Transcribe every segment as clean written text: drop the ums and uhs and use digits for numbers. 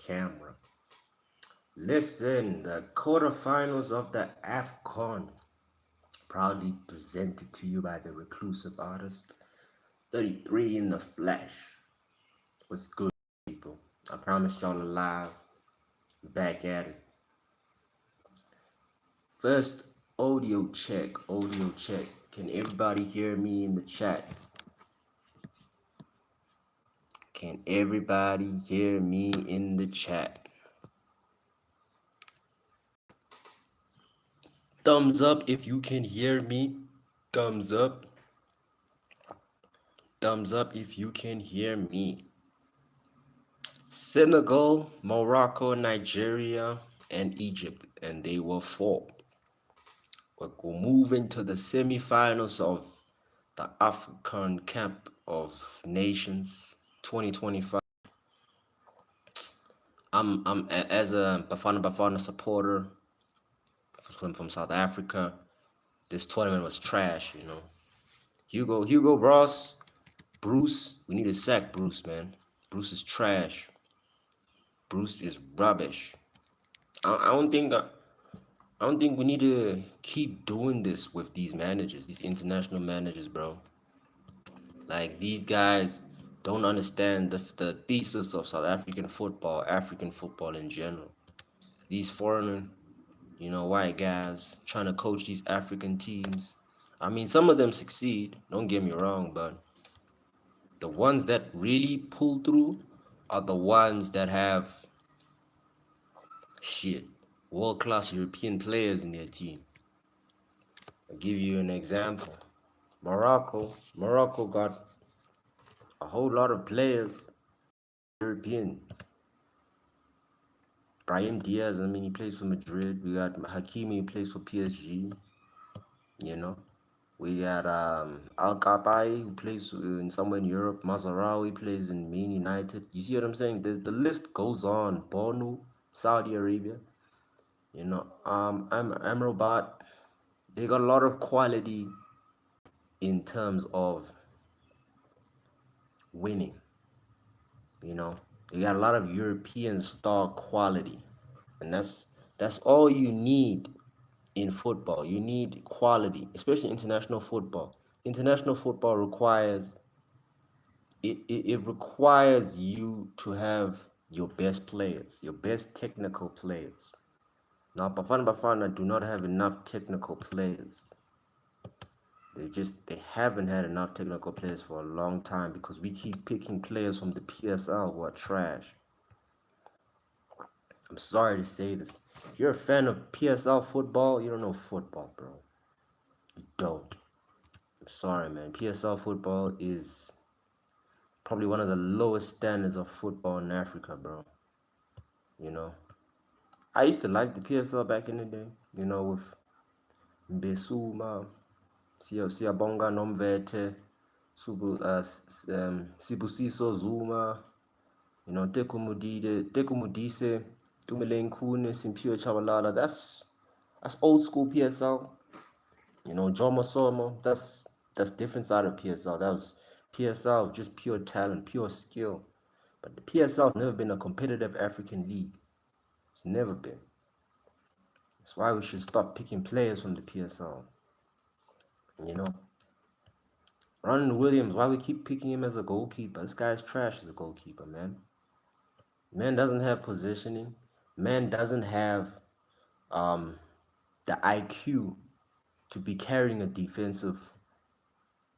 camera. Listen, the quarterfinals of the Afcon, proudly presented to you by the reclusive artist, 33 in the flesh. What's good, people? I promised y'all alive. Back at it. First, audio check. Can everybody hear me in the chat? Can everybody hear me in the chat? Thumbs up if you can hear me. Thumbs up. Thumbs up if you can hear me. Senegal, Morocco, Nigeria, and Egypt, and they will fall. We're moving to the semifinals of the Afcon Cup of Nations 2025. I'm as a Bafana supporter from South Africa. This tournament was trash, you know. Hugo Ross, Bruce, we need to sack Bruce, man. Bruce is trash. Bruce is rubbish. I don't think we need to keep doing this with these managers, these international managers, bro. Like, these guys don't understand the thesis of South African football in general. These foreign, white guys trying to coach these African teams. I mean, some of them succeed, don't get me wrong, but the ones that really pull through are the ones that have world-class European players in their team. I'll give you an example. Morocco got a whole lot of players, Europeans. Brahim Diaz, I mean, he plays for Madrid. We got Hakimi, who plays for PSG. You know, we got Al Kapai, who plays in somewhere in Europe. Mazarawi plays in Man United. You see what I'm saying? The list goes on. Bonu, Saudi Arabia. You know, Amrabat. They got a lot of quality in terms of winning. You know, they got a lot of European star quality, and that's all you need in football. You need quality, especially international football. International football requires it requires you to have your best players, your best technical players. Now, Bafana do not have enough technical players. They haven't had enough technical players for a long time because we keep picking players from the PSL who are trash. I'm sorry to say this. If you're a fan of PSL football, you don't know football, bro. You don't. I'm sorry, man. PSL football is probably one of the lowest standards of football in Africa, bro. You know, I used to like the PSL back in the day, you know, with Mbesuma, Siyabonga Nomvete, Sibusiso Zuma, you know, Teku Mudise, Tumeleng Kune, Simpio Chabalala. That's old school PSL. You know, Jomo Somo, that's different side of PSL. That was PSL, just pure talent, pure skill. But the PSL has never been a competitive African league. It's never been. That's why we should stop picking players from the PSL. You know, Ronald Williams, why we keep picking him as a goalkeeper? This guy's trash as a goalkeeper, man. Man doesn't have positioning. Man doesn't have the IQ to be carrying a defensive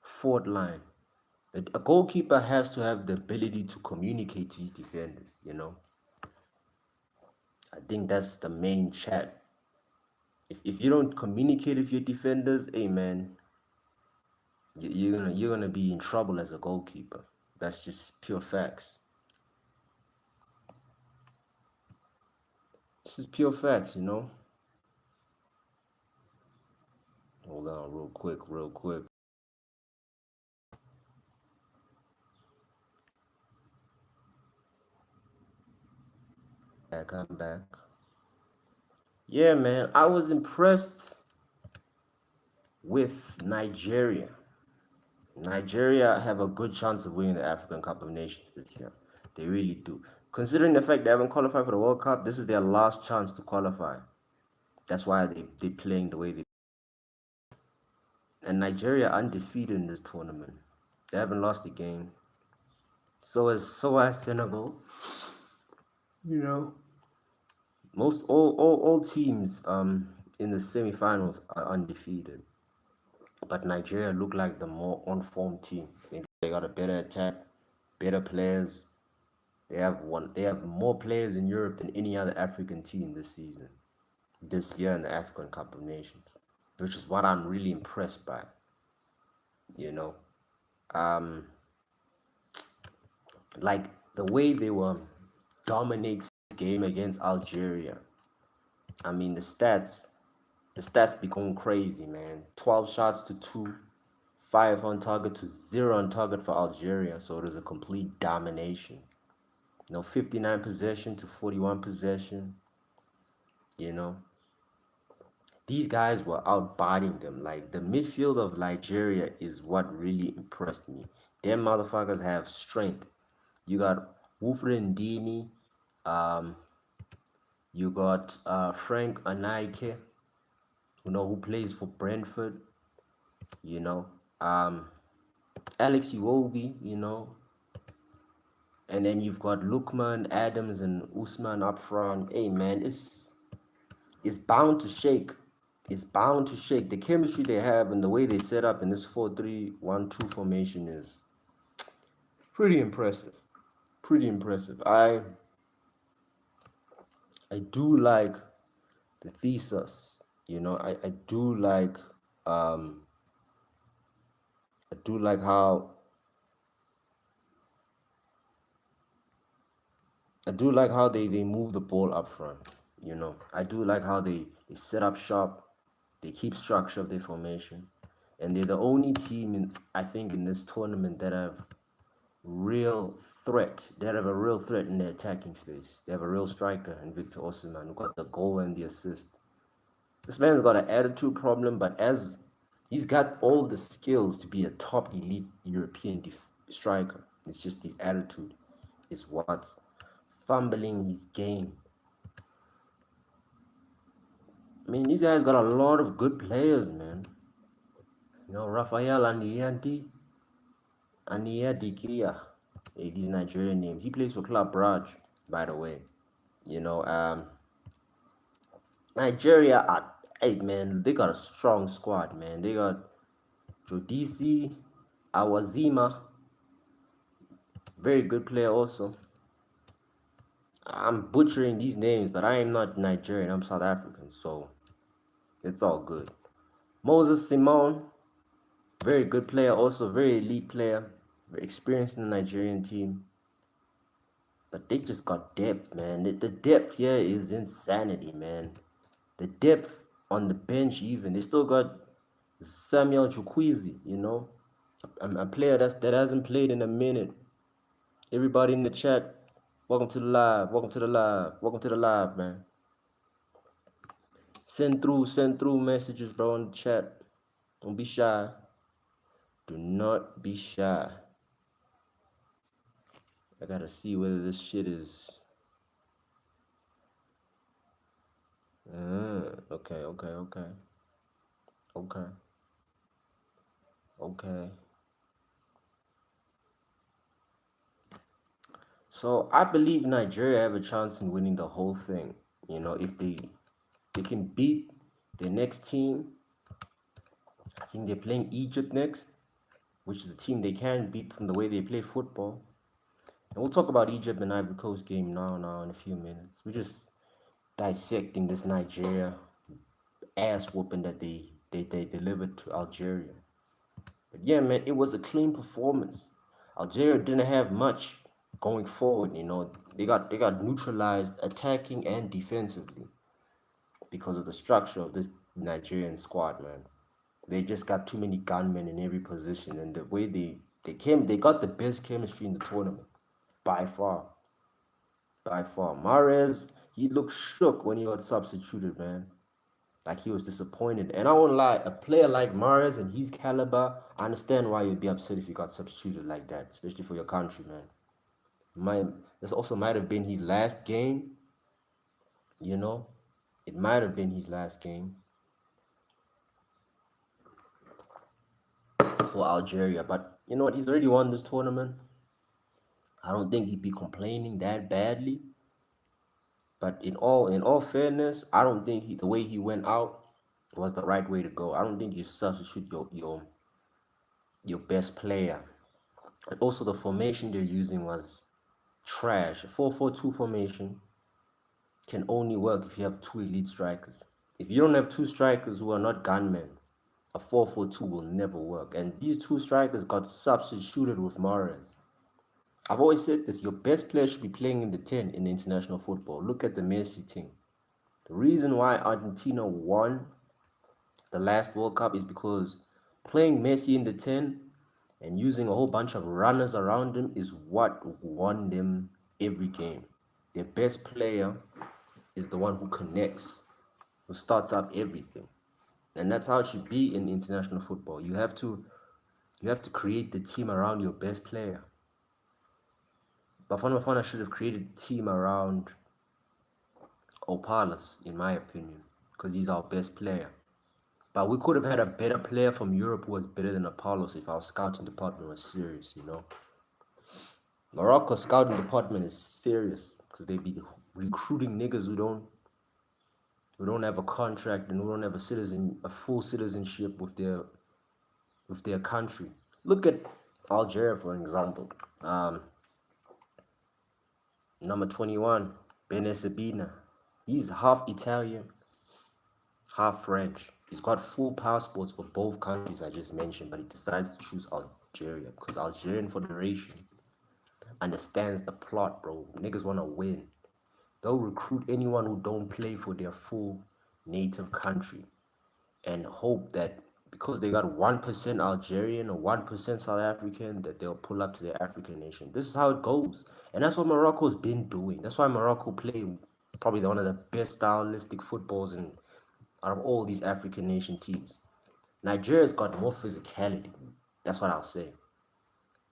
forward line. A goalkeeper has to have the ability to communicate to his defenders, you know. I think that's the main chat. If you don't communicate with your defenders, hey man, you're gonna be in trouble as a goalkeeper. That's just pure facts. This is pure facts, you know. Hold on, real quick. I'm back. Yeah, man, I was impressed with Nigeria. Nigeria have a good chance of winning the African Cup of Nations this year. They really do. Considering the fact they haven't qualified for the World Cup, this is their last chance to qualify. That's why they playing the way they. And Nigeria undefeated in this tournament. They haven't lost a game. So has Senegal. You know, most all teams in the semifinals are undefeated, but Nigeria look like the more on-form team. They got a better attack, better players. They have more players in Europe than any other African team this season, this year in the Afcon Cup of Nations, which is what I'm really impressed by. You know, um, like the way they were dominating the game against Algeria. I mean, the stats become crazy, man. 12 shots to 2, 5 on target to 0 on target for Algeria. So it was a complete domination. 59 possession to 41 possession. You know, these guys were outbodying them. Like the midfield of Nigeria is what really impressed me. Them motherfuckers have strength. You got Wilfred Ndini, you got Frank Anaike, who plays for Brentford, you know, Alex Iwobi, and then you've got Lukman, Adams, and Usman up front. Hey man, it's bound to shake. It's bound to shake. The chemistry they have and the way they set up in this 4-3-1-2 formation is pretty impressive. Pretty impressive. I do like the thesis. I do like I do like how they move the ball up front. I do like how they set up shop, they keep structure of their formation, and they're the only team I think in this tournament that have a real threat in the attacking space. They have a real striker in Victor Osimhen, who got the goal and the assist. This man's got an attitude problem, but as he's got all the skills to be a top elite European striker. It's just his attitude is what's fumbling his game. I mean, these guys got a lot of good players, man. Rafael Aniadikia. Hey, these Nigerian names. He plays for Club Brugge, by the way. Nigeria hey man, they got a strong squad, man. They got Jodisi, Awazima, very good player also. I'm butchering these names, but I am not Nigerian. I'm South African, so it's all good. Moses Simon, very good player, also very elite player, very experienced in the Nigerian team. But they just got depth, man. The depth here is insanity, man. The depth on the bench, even they still got Samuel Chukwueze, a player that hasn't played in a minute. Everybody in the chat, welcome to the live, welcome to the live, welcome to the live, man. Send through messages, bro, in the chat. Don't be shy. Do not be shy. I gotta see whether this shit is. Okay. So I believe Nigeria have a chance in winning the whole thing. If they can beat the next team. I think they're playing Egypt next, which is a team they can beat from the way they play football. And we'll talk about Egypt and Ivory Coast game now in a few minutes. We're just dissecting this Nigeria ass whooping that they delivered to Algeria. But yeah, man, it was a clean performance. Algeria didn't have much going forward. They got neutralized attacking and defensively because of the structure of this Nigerian squad, man. They just got too many gunmen in every position, and the way they got the best chemistry in the tournament by far. Mahrez, he looked shook when he got substituted, man. Like he was disappointed. And I won't lie, a player like Mahrez and his caliber, I understand why you'd be upset if you got substituted like that, especially for your country, man. Might this also might have been his last game, you know. It might have been his last game for Algeria, but you know what? He's already won this tournament. I don't think he'd be complaining that badly. But in all fairness, I don't think the way he went out was the right way to go. I don't think you substitute your best player. And also the formation they're using was trash. A 4-4-2 formation can only work if you have two elite strikers. If you don't have two strikers who are not gunmen, a 4-4-2 will never work. And these two strikers got substituted with Mahrez. I've always said this, your best player should be playing in the 10 in international football. Look at the Messi team. The reason why Argentina won the last World Cup is because playing Messi in the 10 and using a whole bunch of runners around him is what won them every game. Their best player is the one who connects, who starts up everything. And that's how it should be in international football. You have to create the team around your best player. Bafana Bafana should have created a team around Opalas, in my opinion, because he's our best player. But we could have had a better player from Europe who was better than Apollos if our scouting department was serious, you know. Morocco's scouting department is serious because they be recruiting niggas who don't have a contract and who don't have a full citizenship with their country. Look at Algeria, for example. Number 21, Benesabina. He's half Italian, half French. He's got full passports for both countries I just mentioned, but he decides to choose Algeria because Algerian Federation understands the plot, bro. Niggas want to win. They'll recruit anyone who don't play for their full native country and hope that because they got 1% Algerian or 1% South African, that they'll pull up to their African nation. This is how it goes. And that's what Morocco's been doing. That's why Morocco play probably one of the best stylistic footballs out of all these African nation teams. Nigeria's got more physicality. That's what I'll say.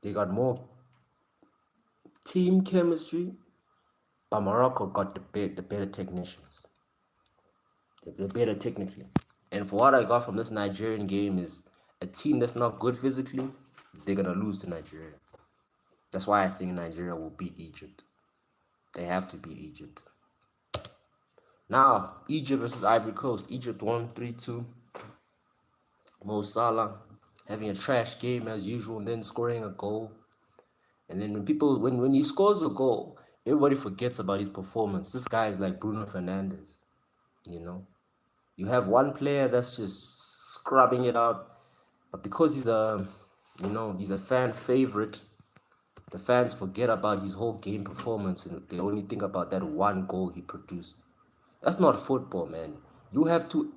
They got more team chemistry, but Morocco got the better technicians. They're better technically. And for what I got from this Nigerian game is a team that's not good physically, they're going to lose to Nigeria. That's why I think Nigeria will beat Egypt. They have to beat Egypt. Now, Egypt versus Ivory Coast. Egypt won 3-2. Mo Salah having a trash game as usual and then scoring a goal. And then when he scores a goal, everybody forgets about his performance. This guy is like Bruno Fernandes, you know. You have one player that's just scrubbing it out, but because he's a fan favorite, the fans forget about his whole game performance and they only think about that one goal he produced. That's not football, man. You have to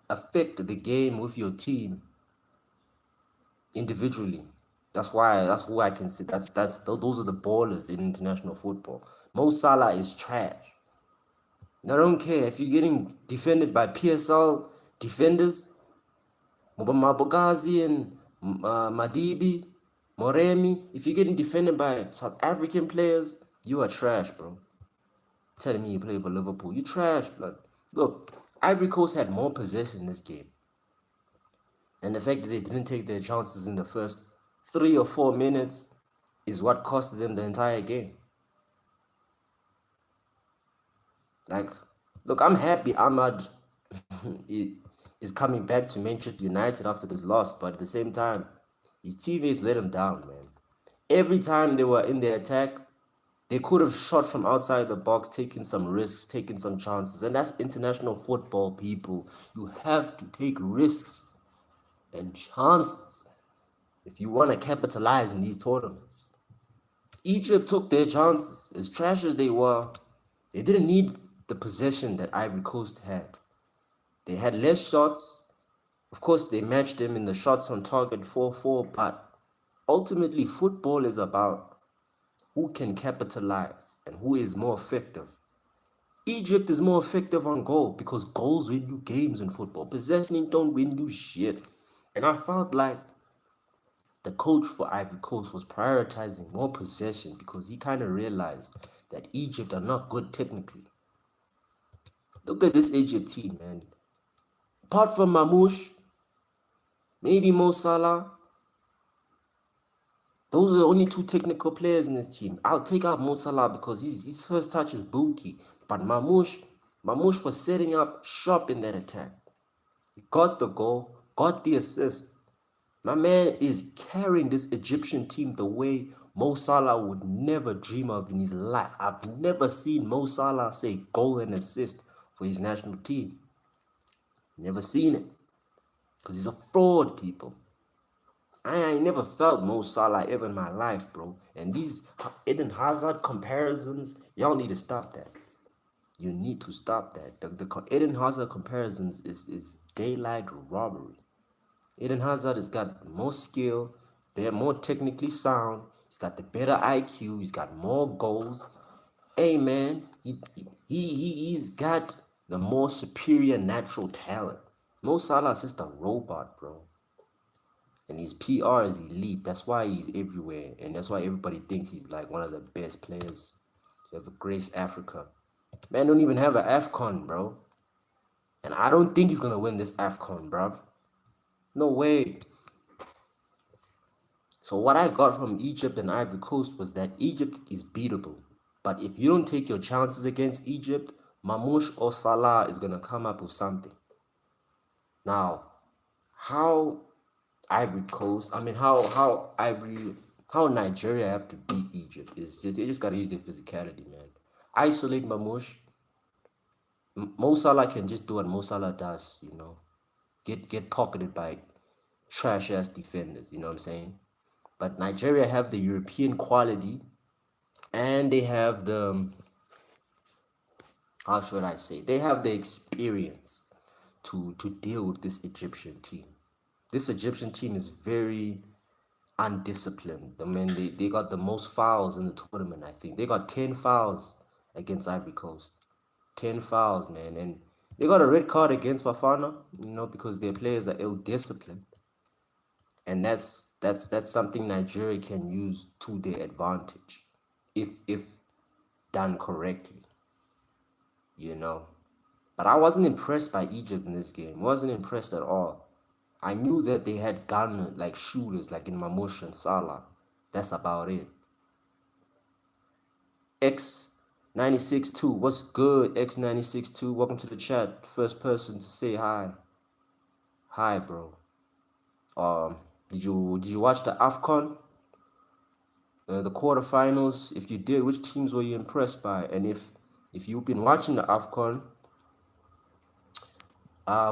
affect the game with your team individually. That's who I can say. Those are the ballers in international football. Mo Salah is trash. I don't care if you're getting defended by PSL defenders, Mabogazi and Madibi, Moremi. If you're getting defended by South African players, you are trash, bro. Telling me you play for Liverpool, you trash, blood. Look, Ivory Coast had more possession in this game. And the fact that they didn't take their chances in the first 3 or 4 minutes is what costed them the entire game. Like, look, I'm happy Ahmad is coming back to Manchester United after this loss, but at the same time, his teammates let him down, man. Every time they were in their attack, they could have shot from outside the box, taking some risks, taking some chances. And that's international football, people. You have to take risks and chances if you want to capitalize in these tournaments. Egypt took their chances. As trash as they were, they didn't need the possession that Ivory Coast had. They had less shots. Of course, they matched them in the shots on target 4-4, but ultimately, football is about who can capitalize and who is more effective. Egypt is more effective on goal because goals win you games in football. Possession don't win you shit. And I felt like The coach for Ivory Coast was prioritizing more possession because he kind of realized that Egypt are not good technically. Look at this Egypt team, man. Apart from Mamouche, maybe Mo Salah, those are the only two technical players in this team. I'll take out Mo Salah because his first touch is bulky. But Mamouche was setting up sharp in that attack. He got the goal, got the assist. My man is carrying this Egyptian team the way Mo Salah would never dream of in his life. I've never seen Mo Salah say goal and assist for his national team. Never seen it. Because he's a fraud, people. I ain't never felt Mo Salah ever in my life, bro. And these Eden Hazard comparisons, y'all need to stop that. You need to stop that. The Eden Hazard comparisons is daylight robbery. Eden Hazard has got more skill, they're more technically sound, he's got the better IQ, he's got more goals. Hey man, he's got the more superior natural talent. Mo Salah is just a robot, bro. And his PR is elite. That's why he's everywhere. And that's why everybody thinks he's like one of the best players to ever grace Africa. Man don't even have an Afcon, bro. And I don't think he's gonna win this Afcon, bro. No way. So what I got from Egypt and Ivory Coast was that Egypt is beatable. But if you don't take your chances against Egypt, Mamouche or Salah is gonna come up with something. Now, how Ivory Coast, how Nigeria have to beat Egypt is just they just gotta use their physicality, man. Isolate Mamouche. Mo Salah can just do what Mo Salah does, you know. Get pocketed by trash ass defenders, you know what I'm saying? But Nigeria have the European quality and they have the, how should I say, they have the experience to deal with this Egyptian team. This Egyptian team is very undisciplined. I mean, they got the most fouls in the tournament, I think. They got 10 fouls against Ivory Coast. 10 fouls, man. And they got a red card against Bafana, you know, because their players are ill-disciplined. And that's something Nigeria can use to their advantage if done correctly, you know. But I wasn't impressed by Egypt in this game. Wasn't impressed at all. I knew that they had gun like shooters like in Mamouche and Salah. That's about it. X962, what's good? X962, welcome to the chat. First person to say hi. Hi, bro. Did you watch the Afcon? The quarterfinals? If you did, which teams were you impressed by? And if you've been watching the Afcon,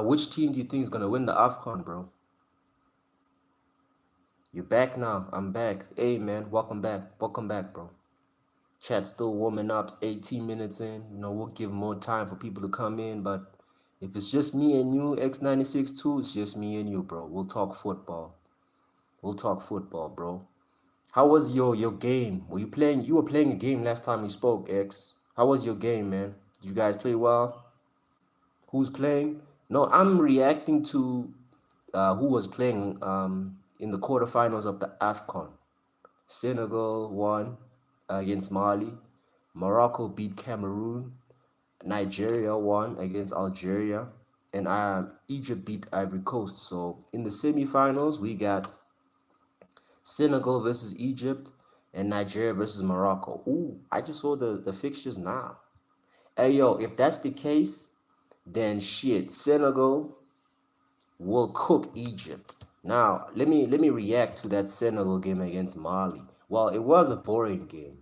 which team do you think is gonna win the Afcon, bro? You're back now. I'm back. Hey man, welcome back. Welcome back, bro. Chat still warming up. It's 18 minutes in. You know, we'll give more time for people to come in, but if it's just me and you, X962, it's just me and you, bro. We'll talk football. We'll talk football, bro. How was your game? You were playing a game last time we spoke, X. How was your game, man? Did you guys play well? Who's playing? No, I'm reacting to who was playing in the quarterfinals of the Afcon. Senegal won against Mali. Morocco beat Cameroon. Nigeria won against Algeria. And Egypt beat Ivory Coast. So in the semifinals, we got Senegal versus Egypt and Nigeria versus Morocco. Ooh, I just saw the fixtures now. Hey, yo, if that's the case, then shit, Senegal will cook Egypt. Now, let me react to that Senegal game against Mali. Well, it was a boring game.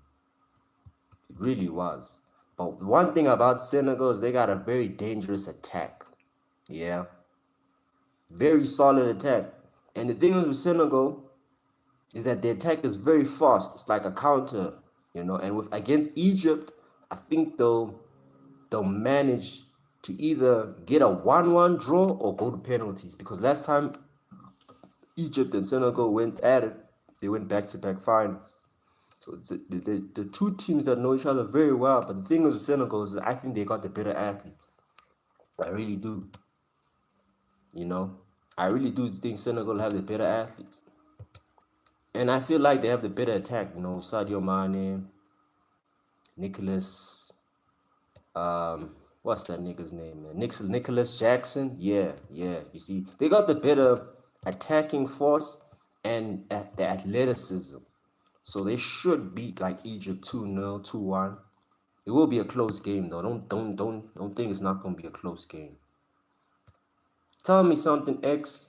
It really was. But one thing about Senegal is they got a very dangerous attack. Yeah. Very solid attack. And the thing is with Senegal is that the attack is very fast. It's like a counter, you know. And with against Egypt, I think they'll manage to either get a 1-1 draw or go to penalties. Because last time Egypt and Senegal went at it, they went back-to-back finals. So it's the two teams that know each other very well. But the thing is with Senegal is that I think they got the better athletes. I really do. You know, I really do think Senegal have the better athletes. And I feel like they have the better attack. You know, Sadio Mane, Nicholas. What's that nigga's name, man? Nicholas Jackson. Yeah, yeah. You see, they got the better attacking force and the athleticism. So they should beat like Egypt 2-0, 2-1. It will be a close game though. Don't think it's not gonna be a close game. Tell me something, X.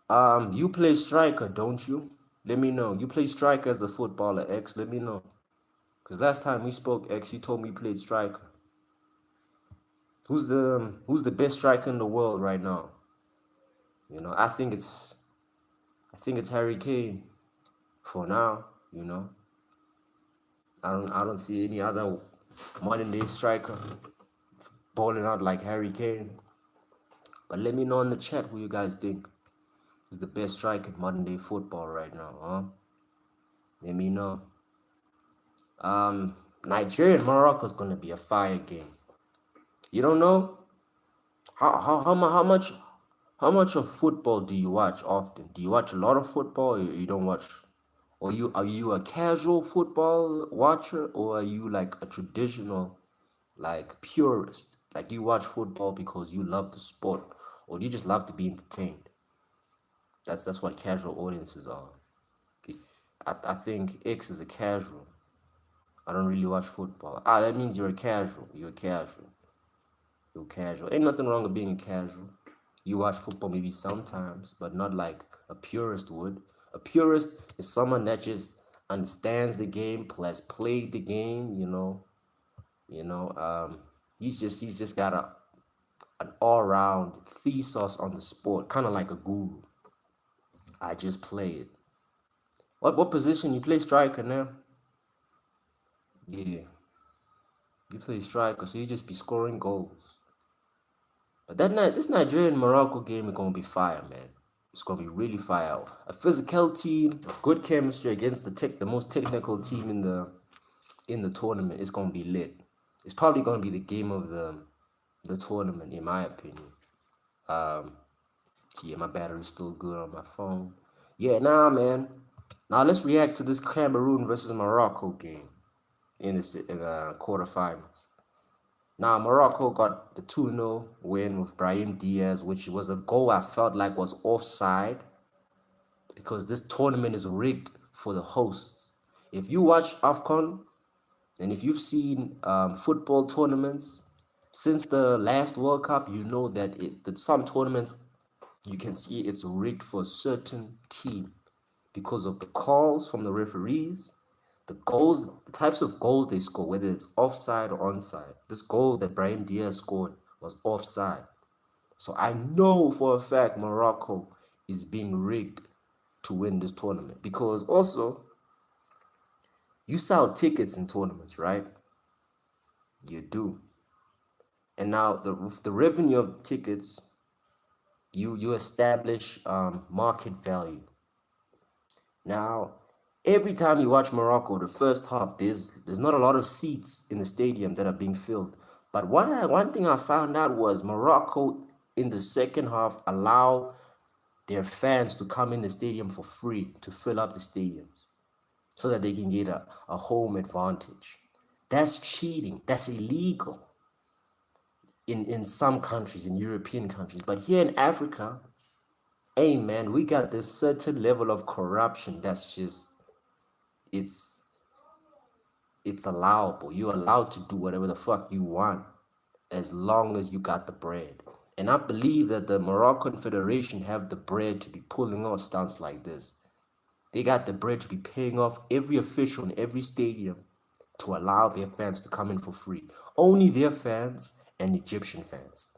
You play striker, don't you? Let me know. You play striker as a footballer, X. Let me know. Cause last time we spoke, X, you told me you played striker. Who's the best striker in the world right now? You know, I think it's Harry Kane for now, you know. I don't see any other modern day striker balling out like Harry Kane. But let me know in the chat who you guys think is the best striker in modern day football right now, huh? Let me know. Nigeria and Morocco is gonna be a fire game. You don't know? How much of football do you watch often? Do you watch a lot of football or you don't watch? Or are you a casual football watcher or are you like a traditional like purist? Like you watch football because you love the sport or do you just love to be entertained? That's what casual audiences are. If I think X is a casual. I don't really watch football. That means you're a casual. You're a casual. You're casual. Ain't nothing wrong with being a casual. You watch football maybe sometimes, but not like a purist would. A purist is someone that just understands the game, has played the game, you know. He's just got an all-round thesis on the sport, kind of like a guru. I just play it. What position you play striker now? Yeah, you play striker, so you just be scoring goals. But this Nigerian Morocco game is gonna be fire, man. It's gonna be really fire. A physical team with good chemistry against the most technical team in the tournament. It's gonna be lit. It's probably gonna be the game of the tournament, in my opinion. Yeah, my battery's still good on my phone. Yeah, nah, man. Now let's react to this Cameroon versus Morocco game in the quarterfinals. Now, Morocco got the 2-0 win with Brahim Diaz, which was a goal I felt like was offside because this tournament is rigged for the hosts. If you watch Afcon and if you've seen football tournaments since the last World Cup, you know that some tournaments you can see it's rigged for a certain team because of the calls from the referees, the goals, the types of goals they score, whether it's offside or onside. This goal that Brahim Diaz scored was offside. So I know for a fact Morocco is being rigged to win this tournament because also you sell tickets in tournaments, right? You do. And now the revenue of tickets, you establish market value. Now, every time you watch Morocco, the first half, there's not a lot of seats in the stadium that are being filled. But one thing I found out was Morocco in the second half allow their fans to come in the stadium for free to fill up the stadiums so that they can get a home advantage. That's cheating. That's illegal in some countries, in European countries. But here in Africa, hey man, we got this certain level of corruption that's just it's allowable. You're allowed to do whatever the fuck you want as long as you got the bread. And I believe that the Moroccan Federation have the bread to be pulling off stunts like this. They got the bread to be paying off every official in every stadium to allow their fans to come in for free. Only their fans and Egyptian fans.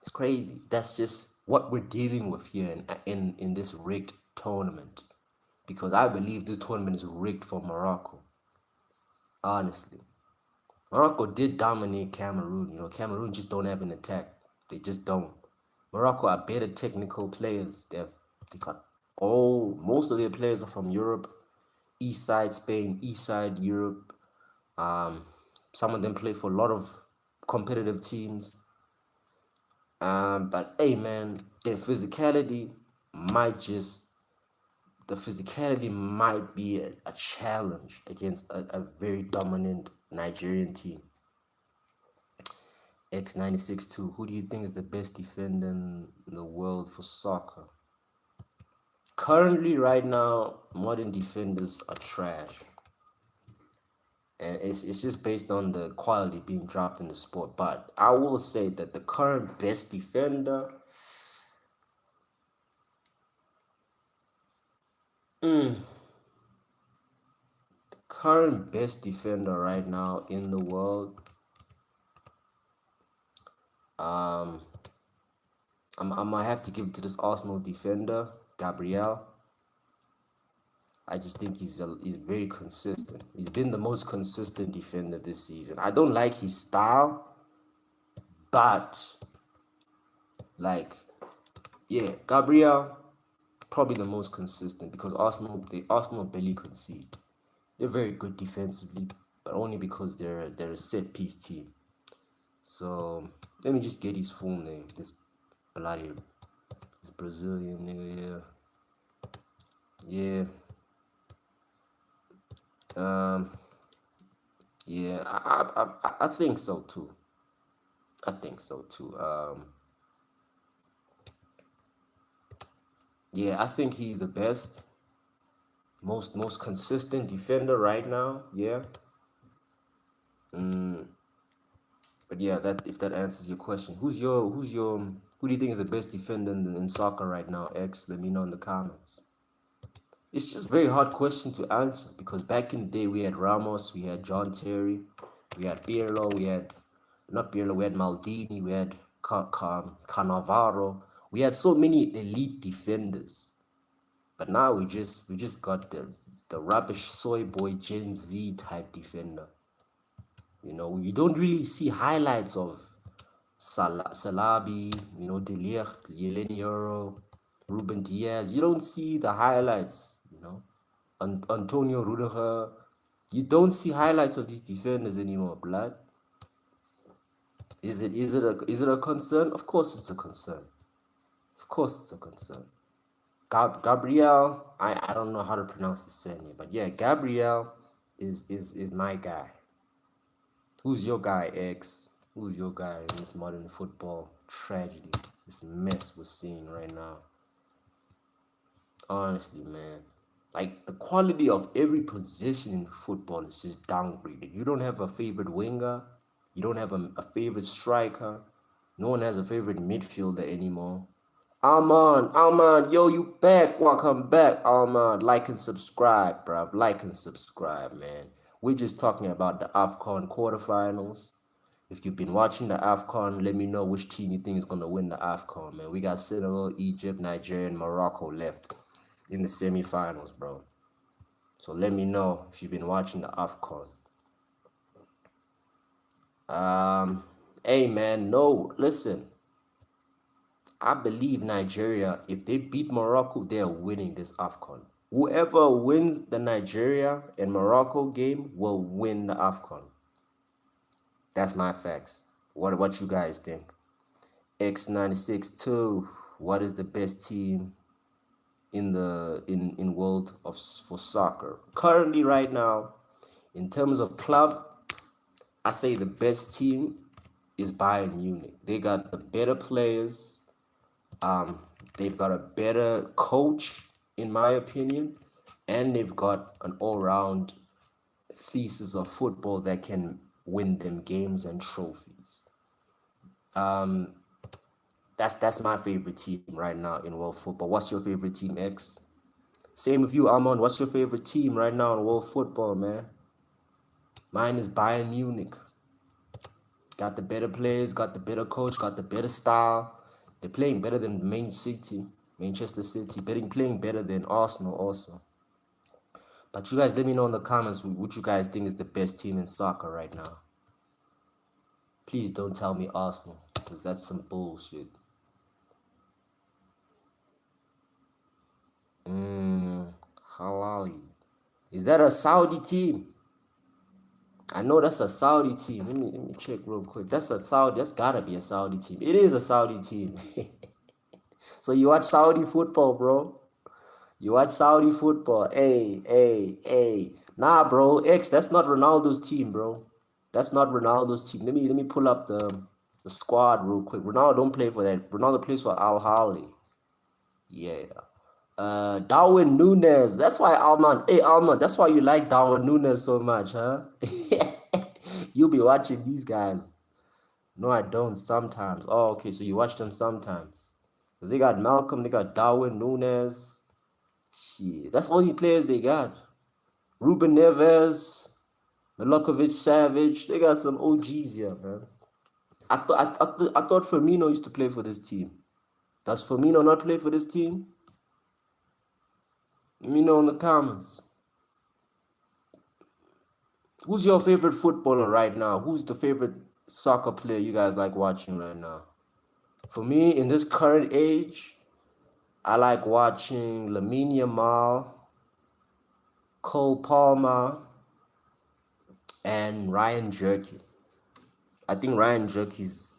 It's crazy. That's just what we're dealing with here in this rigged tournament. Because I believe this tournament is rigged for Morocco. Honestly. Morocco did dominate Cameroon. You know, Cameroon just don't have an attack. They just don't. Morocco are better technical players. They got most of their players are from Europe, East Side Spain, East Side Europe. Some of them play for a lot of competitive teams. But hey man, their physicality might just the physicality might be a challenge against a very dominant Nigerian team. X96-2, who do you think is the best defender in the world for soccer? Currently, right now, modern defenders are trash. And it's just based on the quality being dropped in the sport. But I will say that the current best defender, right now in the world, I might have to give it to this Arsenal defender, Gabriel. I just think he's very consistent. He's been the most consistent defender this season. I don't like his style, but like, yeah, Gabriel probably the most consistent because Arsenal barely concede. They're very good defensively, but only because they're a set piece team. So let me just get his full name. This Brazilian nigga here. Yeah. Yeah, I think so too. Yeah, I think he's the best, most consistent defender right now. Yeah. But yeah, that if that answers your question, who do you think is the best defender in soccer right now? X, let me know in the comments. It's just a very hard question to answer because back in the day we had Ramos, we had John Terry, we had Pirlo, we had Maldini, we had Cannavaro. We had so many elite defenders. But now we just got the rubbish soy boy Gen Z type defender. You know, you don't really see highlights of Salabi, De Ligt, Yeleni Euro, Ruben Diaz. You don't see the highlights, Antonio Rudiger. You don't see highlights of these defenders anymore, blood. Is it a concern? Of course it's a concern. Gabriel, I don't know how to pronounce his surname, but yeah, Gabriel is my guy. Who's your guy, X? Who's your guy in this modern football tragedy, this mess we're seeing right now? Honestly, man, like the quality of every position in football is just downgraded. You don't have a favorite winger. You don't have a favorite striker. No one has a favorite midfielder anymore. Alman, yo, you back? Welcome back, Alman. Like and subscribe, bruv. Like and subscribe, man. We're just talking about the Afcon quarterfinals. If you've been watching the Afcon, let me know which team you think is going to win the Afcon, man. We got Senegal, Egypt, Nigeria, and Morocco left in the semifinals, bro. So let me know if you've been watching the Afcon. Hey, man, no, listen. I believe Nigeria, if they beat Morocco, they're winning this Afcon. Whoever wins the Nigeria and Morocco game will win the Afcon. That's my facts. What you guys think? X96-2, what is the best team in world for soccer? Currently, right now, in terms of club, I say the best team is Bayern Munich. They got the better players. They've got a better coach, in my opinion, and they've got an all-round thesis of football that can win them games and trophies. That's my favorite team right now in world football. What's your favorite team, X? Same with you, Amon. What's your favorite team right now in world football, man? Mine is Bayern Munich. Got the better players, got the better coach, got the better style. They're playing better than Manchester City, playing better than Arsenal also. But you guys let me know in the comments what you guys think is the best team in soccer right now. Please don't tell me Arsenal, because that's some bullshit. Halali. Is that a Saudi team? I know that's a Saudi team. Let me check real quick. That's gotta be a Saudi team. It is a Saudi team. So you watch Saudi football, bro. You watch Saudi football. Hey. Nah, bro. That's not Ronaldo's team, bro. That's not Ronaldo's team. Let me pull up the squad real quick. Ronaldo don't play for that. Ronaldo plays for Al Ahly. Yeah. Darwin Nunes. That's why Alman. Hey Alman, that's why you like Darwin Nunes so much, huh? You'll be watching these guys. No, I don't sometimes. Oh, okay, so you watch them sometimes. Because they got Malcolm, they got Darwin Nunes. Shit. That's all the players they got. Ruben Neves, Milokovic Savage. They got some OGs here, man. I thought Firmino used to play for this team. Does Firmino not play for this team? Let me know in the comments. Who's your favorite footballer right now? Who's the favorite soccer player you guys like watching right now? For me, in this current age, I like watching Lamine Yamal, Cole Palmer, and Ryan Jerky. I think Ryan Jerky's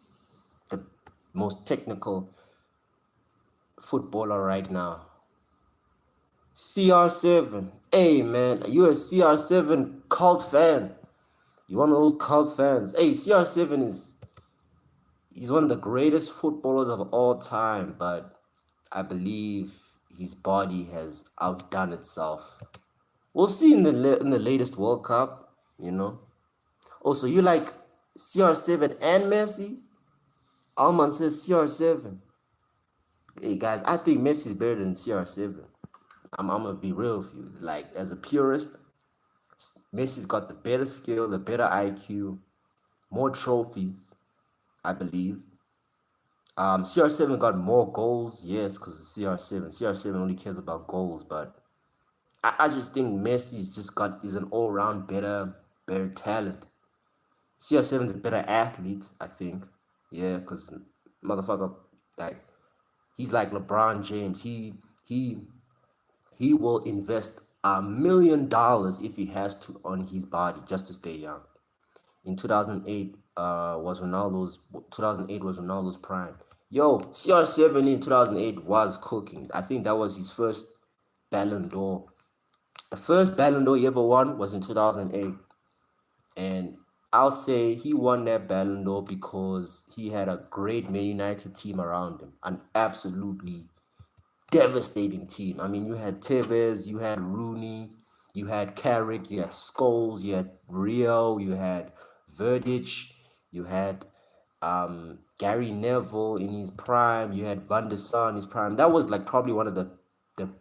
the most technical footballer right now. CR7. Hey, man, you're a CR7 cult fan. You're one of those cult fans. Hey, CR7 he's one of the greatest footballers of all time, but I believe his body has outdone itself. We'll see in the latest World Cup, you know. Also, you like CR7 and Messi? Alman says CR7. Hey guys, I think Messi's better than CR7. I'm gonna be real with you. Like, as a purist, Messi's got the better skill, the better IQ, more trophies, I believe. CR7 got more goals, yes, because CR7. CR7 only cares about goals, but I just think Messi's is an all-round better talent. CR7's a better athlete, I think. Yeah, because motherfucker, like, he's like LeBron James. He will invest $1 million if he has to on his body just to stay young. In 2008 was Ronaldo's prime. Yo, CR7 in 2008 was cooking. I think that was his first Ballon d'Or. The first Ballon d'Or he ever won was in 2008. And I'll say he won that Ballon d'Or because he had a great Man United team around him. An absolutely devastating team. I mean, you had Tevez, you had Rooney, you had Carrick, you had Scholes, you had Rio, you had Verdich, you had Gary Neville in his prime, you had Van der Sar in his prime. That was like probably one of the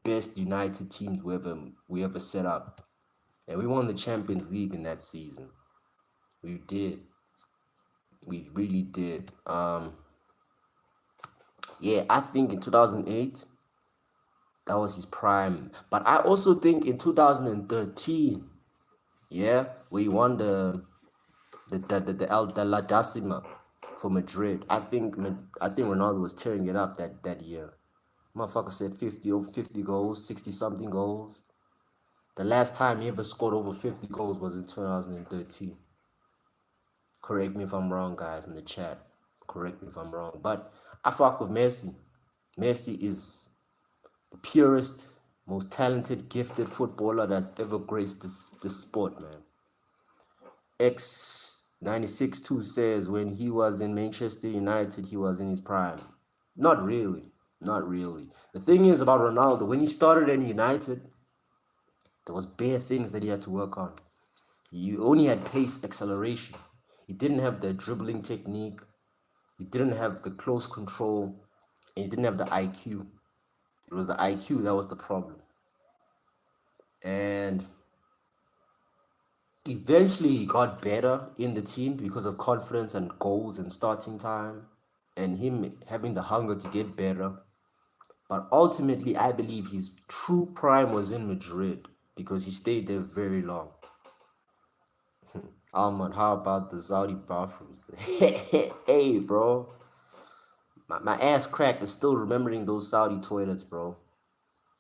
best United teams we ever set up. And we won the Champions League in that season. We did. We really did. Yeah, I think in 2008, that was his prime. But I also think in 2013, yeah, we won the La Decima for Madrid. I think Ronaldo was tearing it up that year. Motherfucker said 50 goals, 60 something goals. The last time he ever scored over 50 goals was in 2013. Correct me if I'm wrong, guys, in the chat. Correct me if I'm wrong. But I fuck with Messi. Messi is the purest, most talented, gifted footballer that's ever graced this sport, man. X96-2 says when he was in Manchester United, he was in his prime. Not really. Not really. The thing is about Ronaldo, when he started in United, there was bare things that he had to work on. He only had pace, acceleration. He didn't have the dribbling technique. He didn't have the close control. And he didn't have the IQ. It was the IQ that was the problem. And eventually he got better in the team because of confidence and goals and starting time and him having the hunger to get better. But ultimately, I believe his true prime was in Madrid because he stayed there very long. Alman, how about the Saudi bathrooms? Hey, bro. My ass cracked is still remembering those Saudi toilets, bro.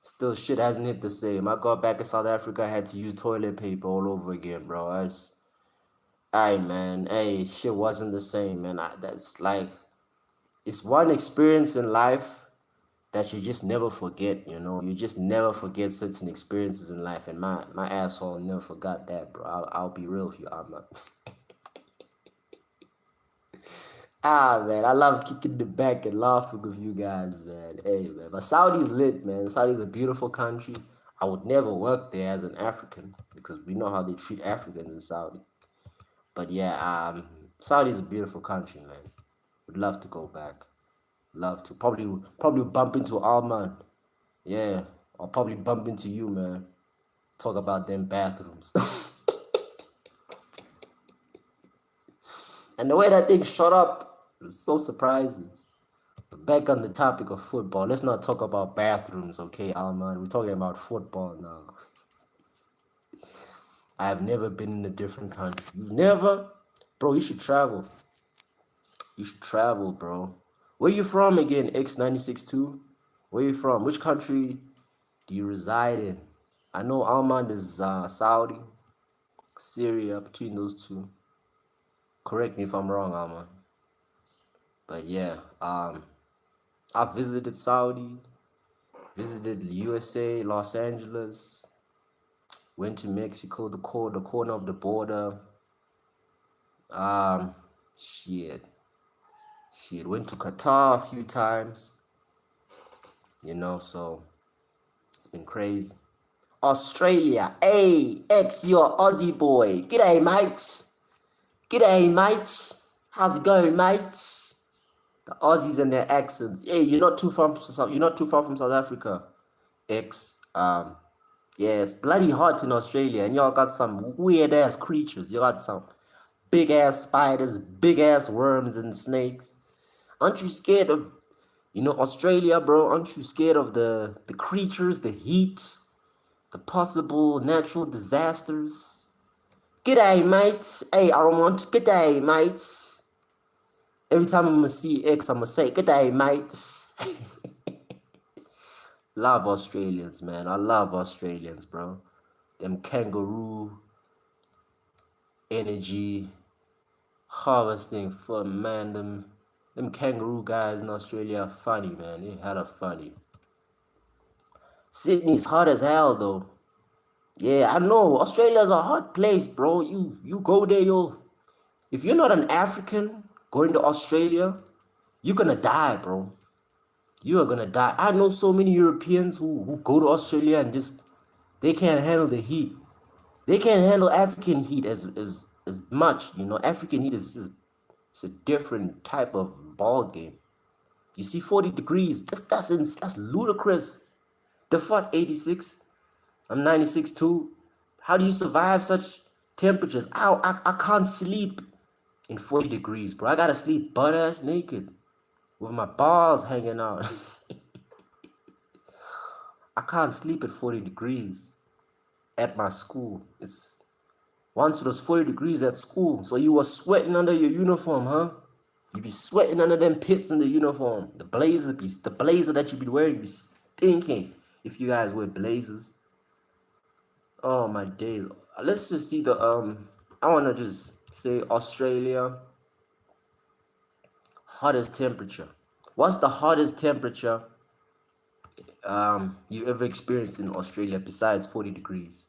Still, shit hasn't hit the same. I got back in South Africa, I had to use toilet paper all over again, bro. Man. Hey, shit wasn't the same, man. That's like, it's one experience in life that you just never forget, you know. You just never forget certain experiences in life, and my asshole never forgot that, bro. I'll be real with you, I'm not. Ah, man, I love kicking the back and laughing with you guys, man. Hey, man, but Saudi's lit, man. Saudi's a beautiful country. I would never work there as an African because we know how they treat Africans in Saudi. But yeah, Saudi's a beautiful country, man. Would love to go back. Love to probably bump into Alman. Yeah, I'll probably bump into you, man. Talk about them bathrooms. And the way that thing shut up was so surprising. But back on the topic of football, let's not talk about bathrooms, okay, Alman? We're talking about football now. I have never been in a different country. You've never? Bro, you should travel. You should travel, bro. Where you from again, X962? Where you from? Which country do you reside in? I know Alman is Saudi, Syria, between those two. Correct me if I'm wrong, Alman. But yeah, I visited Saudi, visited USA, Los Angeles, went to Mexico, the corner of the border. Um, shit. Went to Qatar a few times, you know, so it's been crazy. Australia, hey, you're Aussie boy. G'day, mate. G'day, mate. How's it going, mate? The Aussies and their accents. Hey, you're not too far from South Africa. Yeah, it's bloody hot in Australia, and y'all got some weird ass creatures. You got some big ass spiders, big ass worms and snakes. Aren't you scared of, Australia, bro? Aren't you scared of the creatures, the heat, the possible natural disasters? G'day, mate. Hey, Armand. G'day, mate. Every time I'm gonna see X, I'm gonna say, g'day, mate. Love Australians, man. I love Australians, bro. Them kangaroo energy, harvesting fun, man. Them kangaroo guys in Australia are funny, man. They hella funny. Sydney's hot as hell, though. Yeah, I know. Australia's a hot place, bro. You go there, yo. If you're not an African going to Australia, you're gonna die, bro. You are gonna die. I know so many Europeans who go to Australia and just they can't handle the heat. They can't handle African heat as much, you know. African heat is just it's a different type of ball game. You see 40 degrees, that's ludicrous. The fuck 86? I'm 96 too. How do you survive such temperatures? I can't sleep in 40 degrees, bro. I gotta sleep butt ass naked with my balls hanging out. I can't sleep at 40 degrees at my school. It's once it was 40 degrees at school, so you were sweating under your uniform, huh? You be sweating under them pits in the uniform. The blazer that you be wearing be stinking if you guys wear blazers. Oh my days. Let's just see the I wanna just say Australia. Hottest temperature. What's the hottest temperature you ever experienced in Australia besides 40 degrees?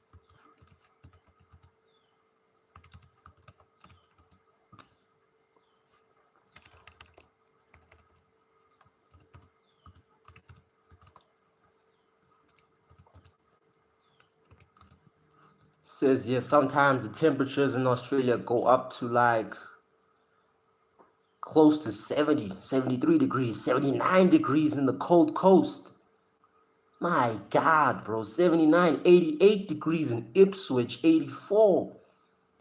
Says yeah, sometimes the temperatures in Australia go up to like close to 70, 73 degrees, 79 degrees in the cold coast. My God, bro, 79, 88 degrees in Ipswich, 84,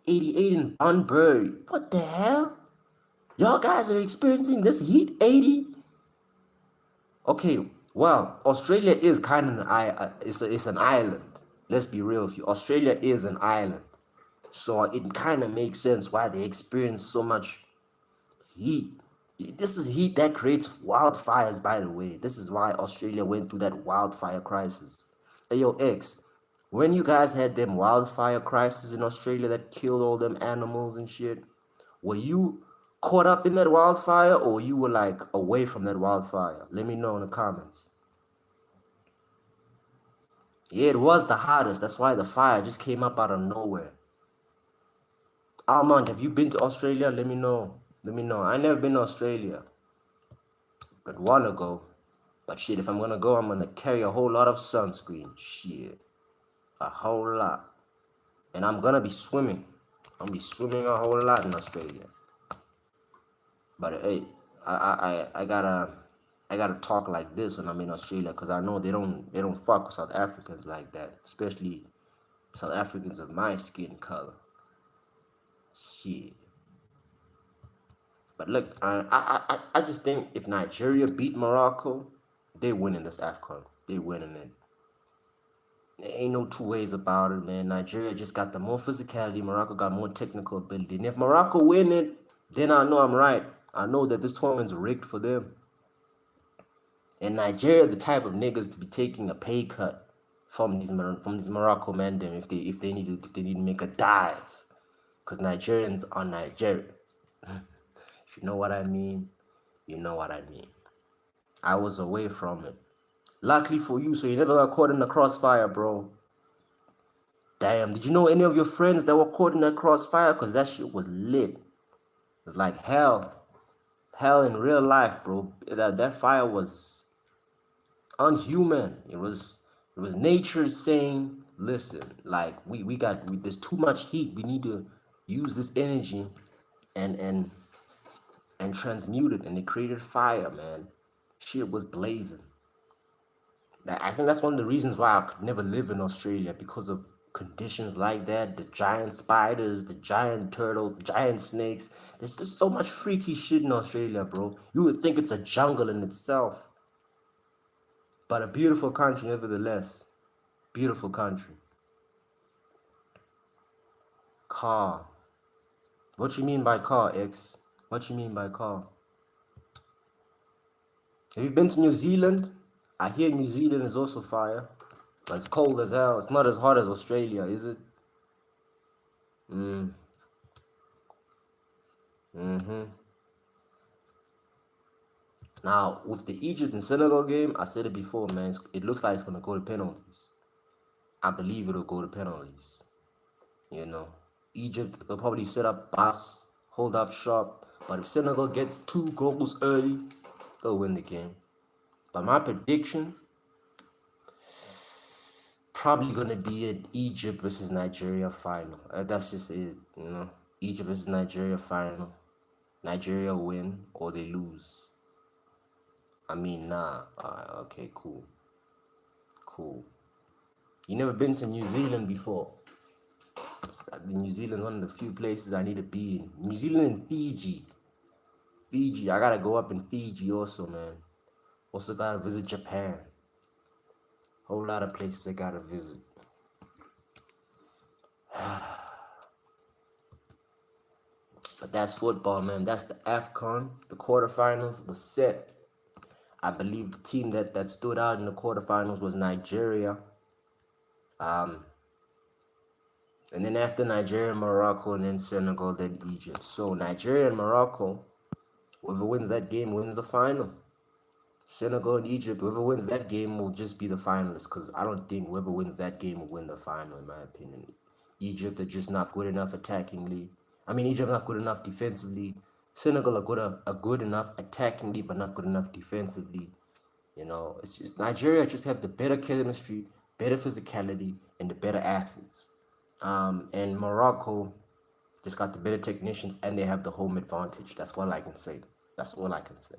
88 in Bunbury. What the hell? Y'all guys are experiencing this heat, 80? Okay, well, Australia is kind of it's an island. Let's be real with you. Australia is an island. So it kind of makes sense why they experience so much heat. This is heat that creates wildfires, by the way. This is why Australia went through that wildfire crisis. Hey, yo, X, when you guys had them wildfire crisis in Australia that killed all them animals and shit, were you caught up in that wildfire or you were like away from that wildfire? Let me know in the comments. Yeah, it was the hottest. That's why the fire just came up out of nowhere. Almond, have you been to Australia? Let me know. Let me know. I never been to Australia, but a while ago. But shit, if I'm gonna go, I'm gonna carry a whole lot of sunscreen. Shit, a whole lot. And I'm gonna be swimming. I'm gonna be swimming a whole lot in Australia. But hey, I gotta talk like this when I'm in Australia because I know they don't fuck with South Africans like that, especially South Africans of my skin color. Shit. But look, I just think if Nigeria beat Morocco, they winning this Afcon. They winning it. There ain't no two ways about it, man. Nigeria just got the more physicality. Morocco got more technical ability. And if Morocco win it, then I know I'm right. I know that this tournament's rigged for them. And Nigeria, the type of niggas to be taking a pay cut from these Morocco men, them if they need to make a dive, cause Nigerians are Nigerians. If you know what I mean, you know what I mean. I was away from it. Luckily for you, so you never got caught in the crossfire, bro. Damn, did you know any of your friends that were caught in that crossfire? Cause that shit was lit. It was like hell. Hell in real life, bro. That fire was unhuman. It was nature saying, listen, like there's too much heat. We need to use this energy and and and transmute it, and it created fire, man. Shit was blazing. I think that's one of the reasons why I could never live in Australia because of conditions like that. The giant spiders, the giant turtles, the giant snakes. There's just so much freaky shit in Australia, bro. You would think it's a jungle in itself, but a beautiful country nevertheless. Beautiful country. Car. What you mean by car, X? What you mean by car? Have you been to New Zealand? I hear New Zealand is also fire. But it's cold as hell. It's not as hot as Australia, is it? Now, with the Egypt and Senegal game, I said it before, man. It looks like it's going to go to penalties. I believe it'll go to penalties. You know, Egypt will probably set up pass, hold up shop. But if Senegal get 2 goals early, they'll win the game. But my prediction, probably going to be an Egypt versus Nigeria final. That's just it, you know. Egypt versus Nigeria final. Nigeria win or they lose. I mean, nah. Okay, cool. Cool. You never been to New Zealand before? New Zealand, one of the few places I need to be in. New Zealand and Fiji. Fiji, I gotta go up in Fiji also, man. Also gotta visit Japan. Whole lot of places I gotta visit. But that's football, man. That's the Afcon. The quarterfinals was set. I believe the team that stood out in the quarterfinals was Nigeria. And then after Nigeria, Morocco, and then Senegal, then Egypt. So Nigeria and Morocco, whoever wins that game wins the final. Senegal and Egypt, whoever wins that game will just be the finalists. Because I don't think whoever wins that game will win the final, in my opinion. Egypt are just not good enough attackingly. I mean, Egypt not good enough defensively. Senegal are good enough attackingly, but not good enough defensively. You know, it's just Nigeria just have the better chemistry, better physicality, and the better athletes. And Morocco just got the better technicians, and they have the home advantage. That's all I can say. That's all I can say.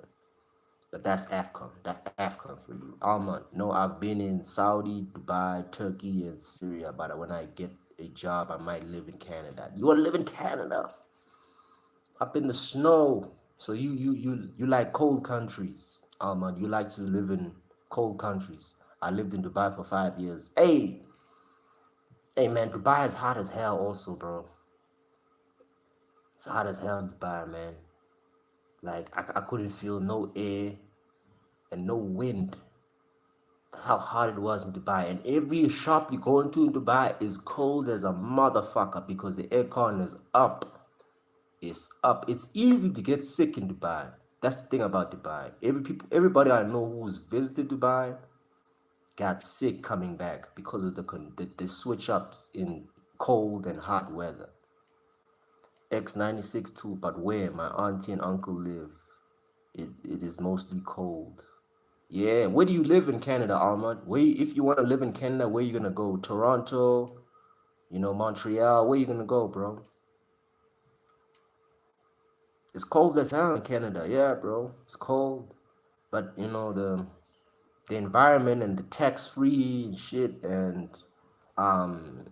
But that's Afcon. That's Afcon for you. Alman, no, I've been in Saudi, Dubai, Turkey, and Syria. But when I get a job, I might live in Canada. You want to live in Canada? Up in the snow. So you like cold countries, Alman. You like to live in cold countries. I lived in Dubai for 5 years. Hey man, Dubai is hot as hell also, bro. It's hot as hell in Dubai, man. Like, I couldn't feel no air and no wind. That's how hot it was in Dubai. And every shop you go into in Dubai is cold as a motherfucker because the aircon is up. It's up. It's easy to get sick in Dubai. That's the thing about Dubai. Everybody I know who's visited Dubai got sick coming back because of the switch ups in cold and hot weather. X96 too, but where my auntie and uncle live, it is mostly cold. Yeah, where do you live in Canada, Ahmad? If you want to live in Canada, where you gonna go? Toronto, Montreal, where you gonna go, bro? It's cold as hell in Canada, yeah, bro. It's cold. But the environment and the tax-free shit, and um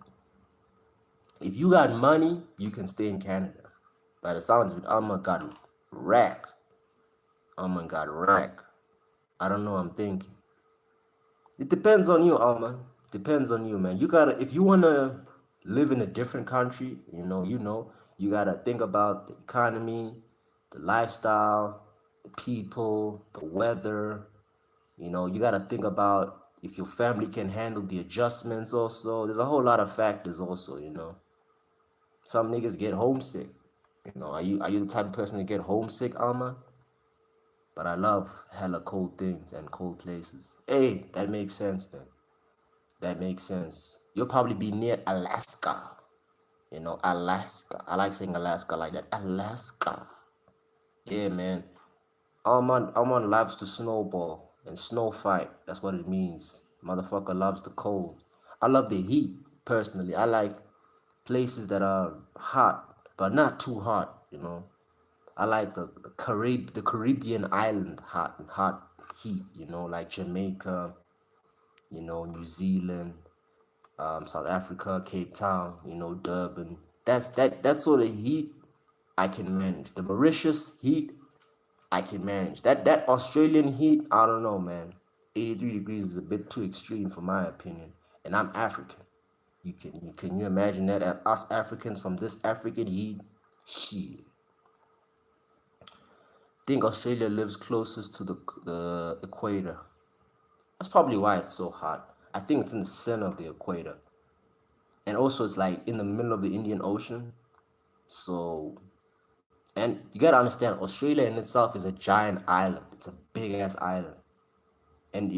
if you got money, you can stay in Canada. By the sounds of it, Ahmad got rack. Ahmad got rack. I don't know, I'm thinking. It depends on you, Alman. Depends on you, man. You gotta, if you wanna live in a different country, you gotta think about the economy, the lifestyle, the people, the weather. You gotta think about if your family can handle the adjustments also. There's a whole lot of factors also. Some niggas get homesick. Are you the type of person to get homesick, Alma? But I love hella cold things and cold places. Hey, that makes sense then. That makes sense. You'll probably be near Alaska. Alaska. I like saying Alaska like that. Alaska. Yeah, man. Alman loves to snowball and snow fight. That's what it means. Motherfucker loves the cold. I love the heat, personally. I like places that are hot, but not too hot. I like the Caribbean island hot heat, like Jamaica, New Zealand, South Africa, Cape Town, Durban. That sort of heat I can manage. The Mauritius heat I can manage. That Australian heat, I don't know, man. 83 degrees is a bit too extreme for my opinion. And I'm African. Can you imagine that? Us Africans from this African heat? Shit. I think Australia lives closest to the equator. That's probably why it's so hot. I think it's in the center of the equator. And also it's like in the middle of the Indian Ocean. So, and you gotta understand, Australia in itself is a giant island. It's a big ass island. And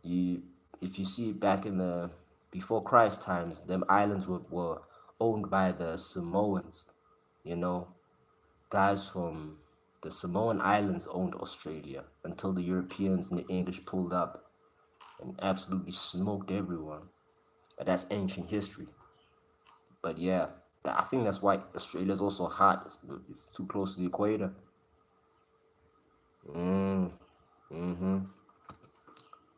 if you see back in the before Christ times, them islands were owned by the Samoans. Guys from the Samoan Islands owned Australia until the Europeans and the English pulled up and absolutely smoked everyone. But that's ancient history. But yeah, I think that's why Australia's also hot. It's too close to the equator.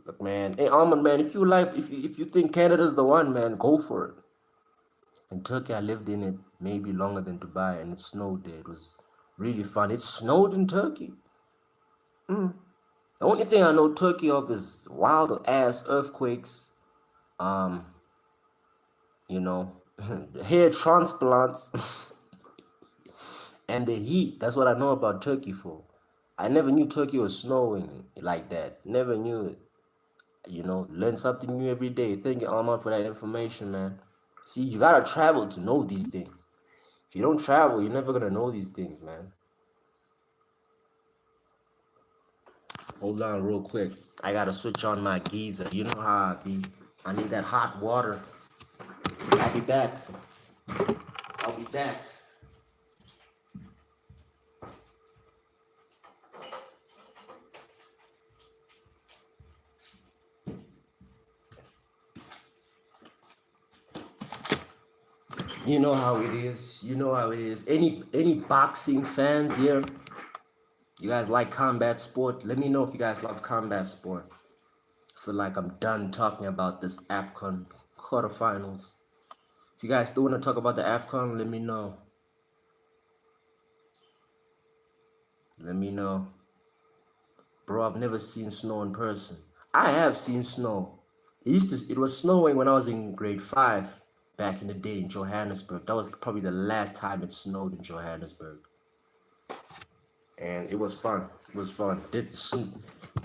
Look, man. Hey, Almond, man, if you think Canada's the one, man, go for it. In Turkey, I lived in it maybe longer than Dubai, and it snowed there. It was really fun. It snowed in Turkey. The only thing I know Turkey of is wild ass earthquakes, hair transplants, and the heat. That's what I know about Turkey for. I never knew Turkey was snowing like that. Never knew it. Learn something new every day. Thank you, Alman, for that information, man. See, you gotta travel to know these things. If you don't travel, you're never gonna know these things, man. Hold on real quick. I gotta switch on my geyser. You know how I be. I need that hot water. I'll be back. I'll be back. You know how it is. You know how it is. Any boxing fans here? You guys like combat sport? Let me know if you guys love combat sport. I feel like I'm done talking about this Afcon quarterfinals. If you guys still want to talk about the Afcon, let me know. Let me know. Bro, I've never seen snow in person. I have seen snow. It was snowing when I was in grade 5 back in the day in Johannesburg. That was probably the last time it snowed in Johannesburg. And it was fun. It was fun.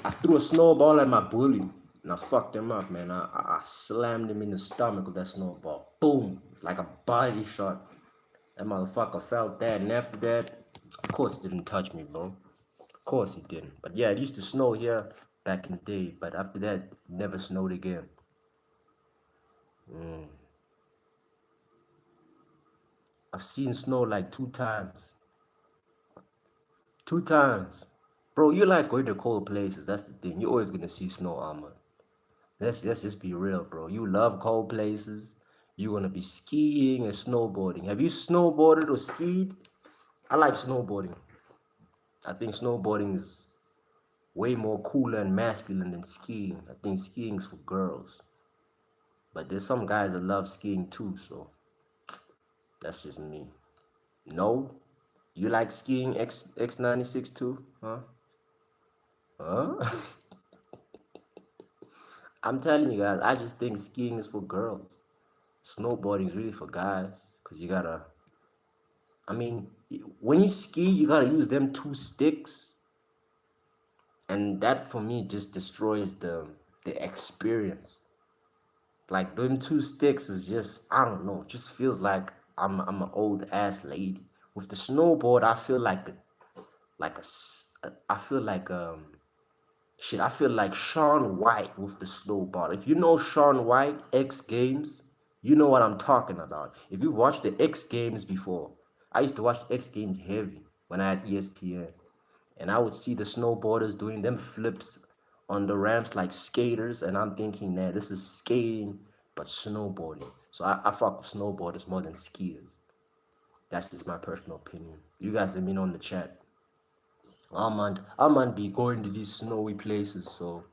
I threw a snowball at my bully and I fucked him up, man. I slammed him in the stomach with that snowball. Boom. It's like a body shot. That motherfucker felt that. And after that, of course it didn't touch me, bro. Of course it didn't. But yeah, it used to snow here back in the day, but after that, it never snowed again. I've seen snow like 2 times. 2 times. Bro, you like going to cold places. That's the thing. You're always gonna see snow, Ahmad. Let's just be real, bro. You love cold places. You wanna be skiing and snowboarding. Have you snowboarded or skied? I like snowboarding. I think snowboarding is way more cooler and masculine than skiing. I think skiing's for girls. But there's some guys that love skiing too, so that's just me. No? You like skiing X96 too? Huh? Huh? I'm telling you guys, I just think skiing is for girls. Snowboarding is really for guys. Cause you gotta, I mean, when you ski, you gotta use them two sticks. And that for me just destroys the experience. Like them two sticks is just, I don't know, just feels like I'm an old ass lady. With the snowboard, I feel I feel like shit. I feel like Shaun White with the snowboard. If you know Shaun White X Games, you know what I'm talking about. If you've watched the X Games before, I used to watch X Games heavy when I had ESPN, and I would see the snowboarders doing them flips on the ramps like skaters, and I'm thinking, man, this is skating but snowboarding. So I fuck with snowboarders more than skiers. That's just my personal opinion. You guys let me know in the chat. I'm be going to these snowy places. So,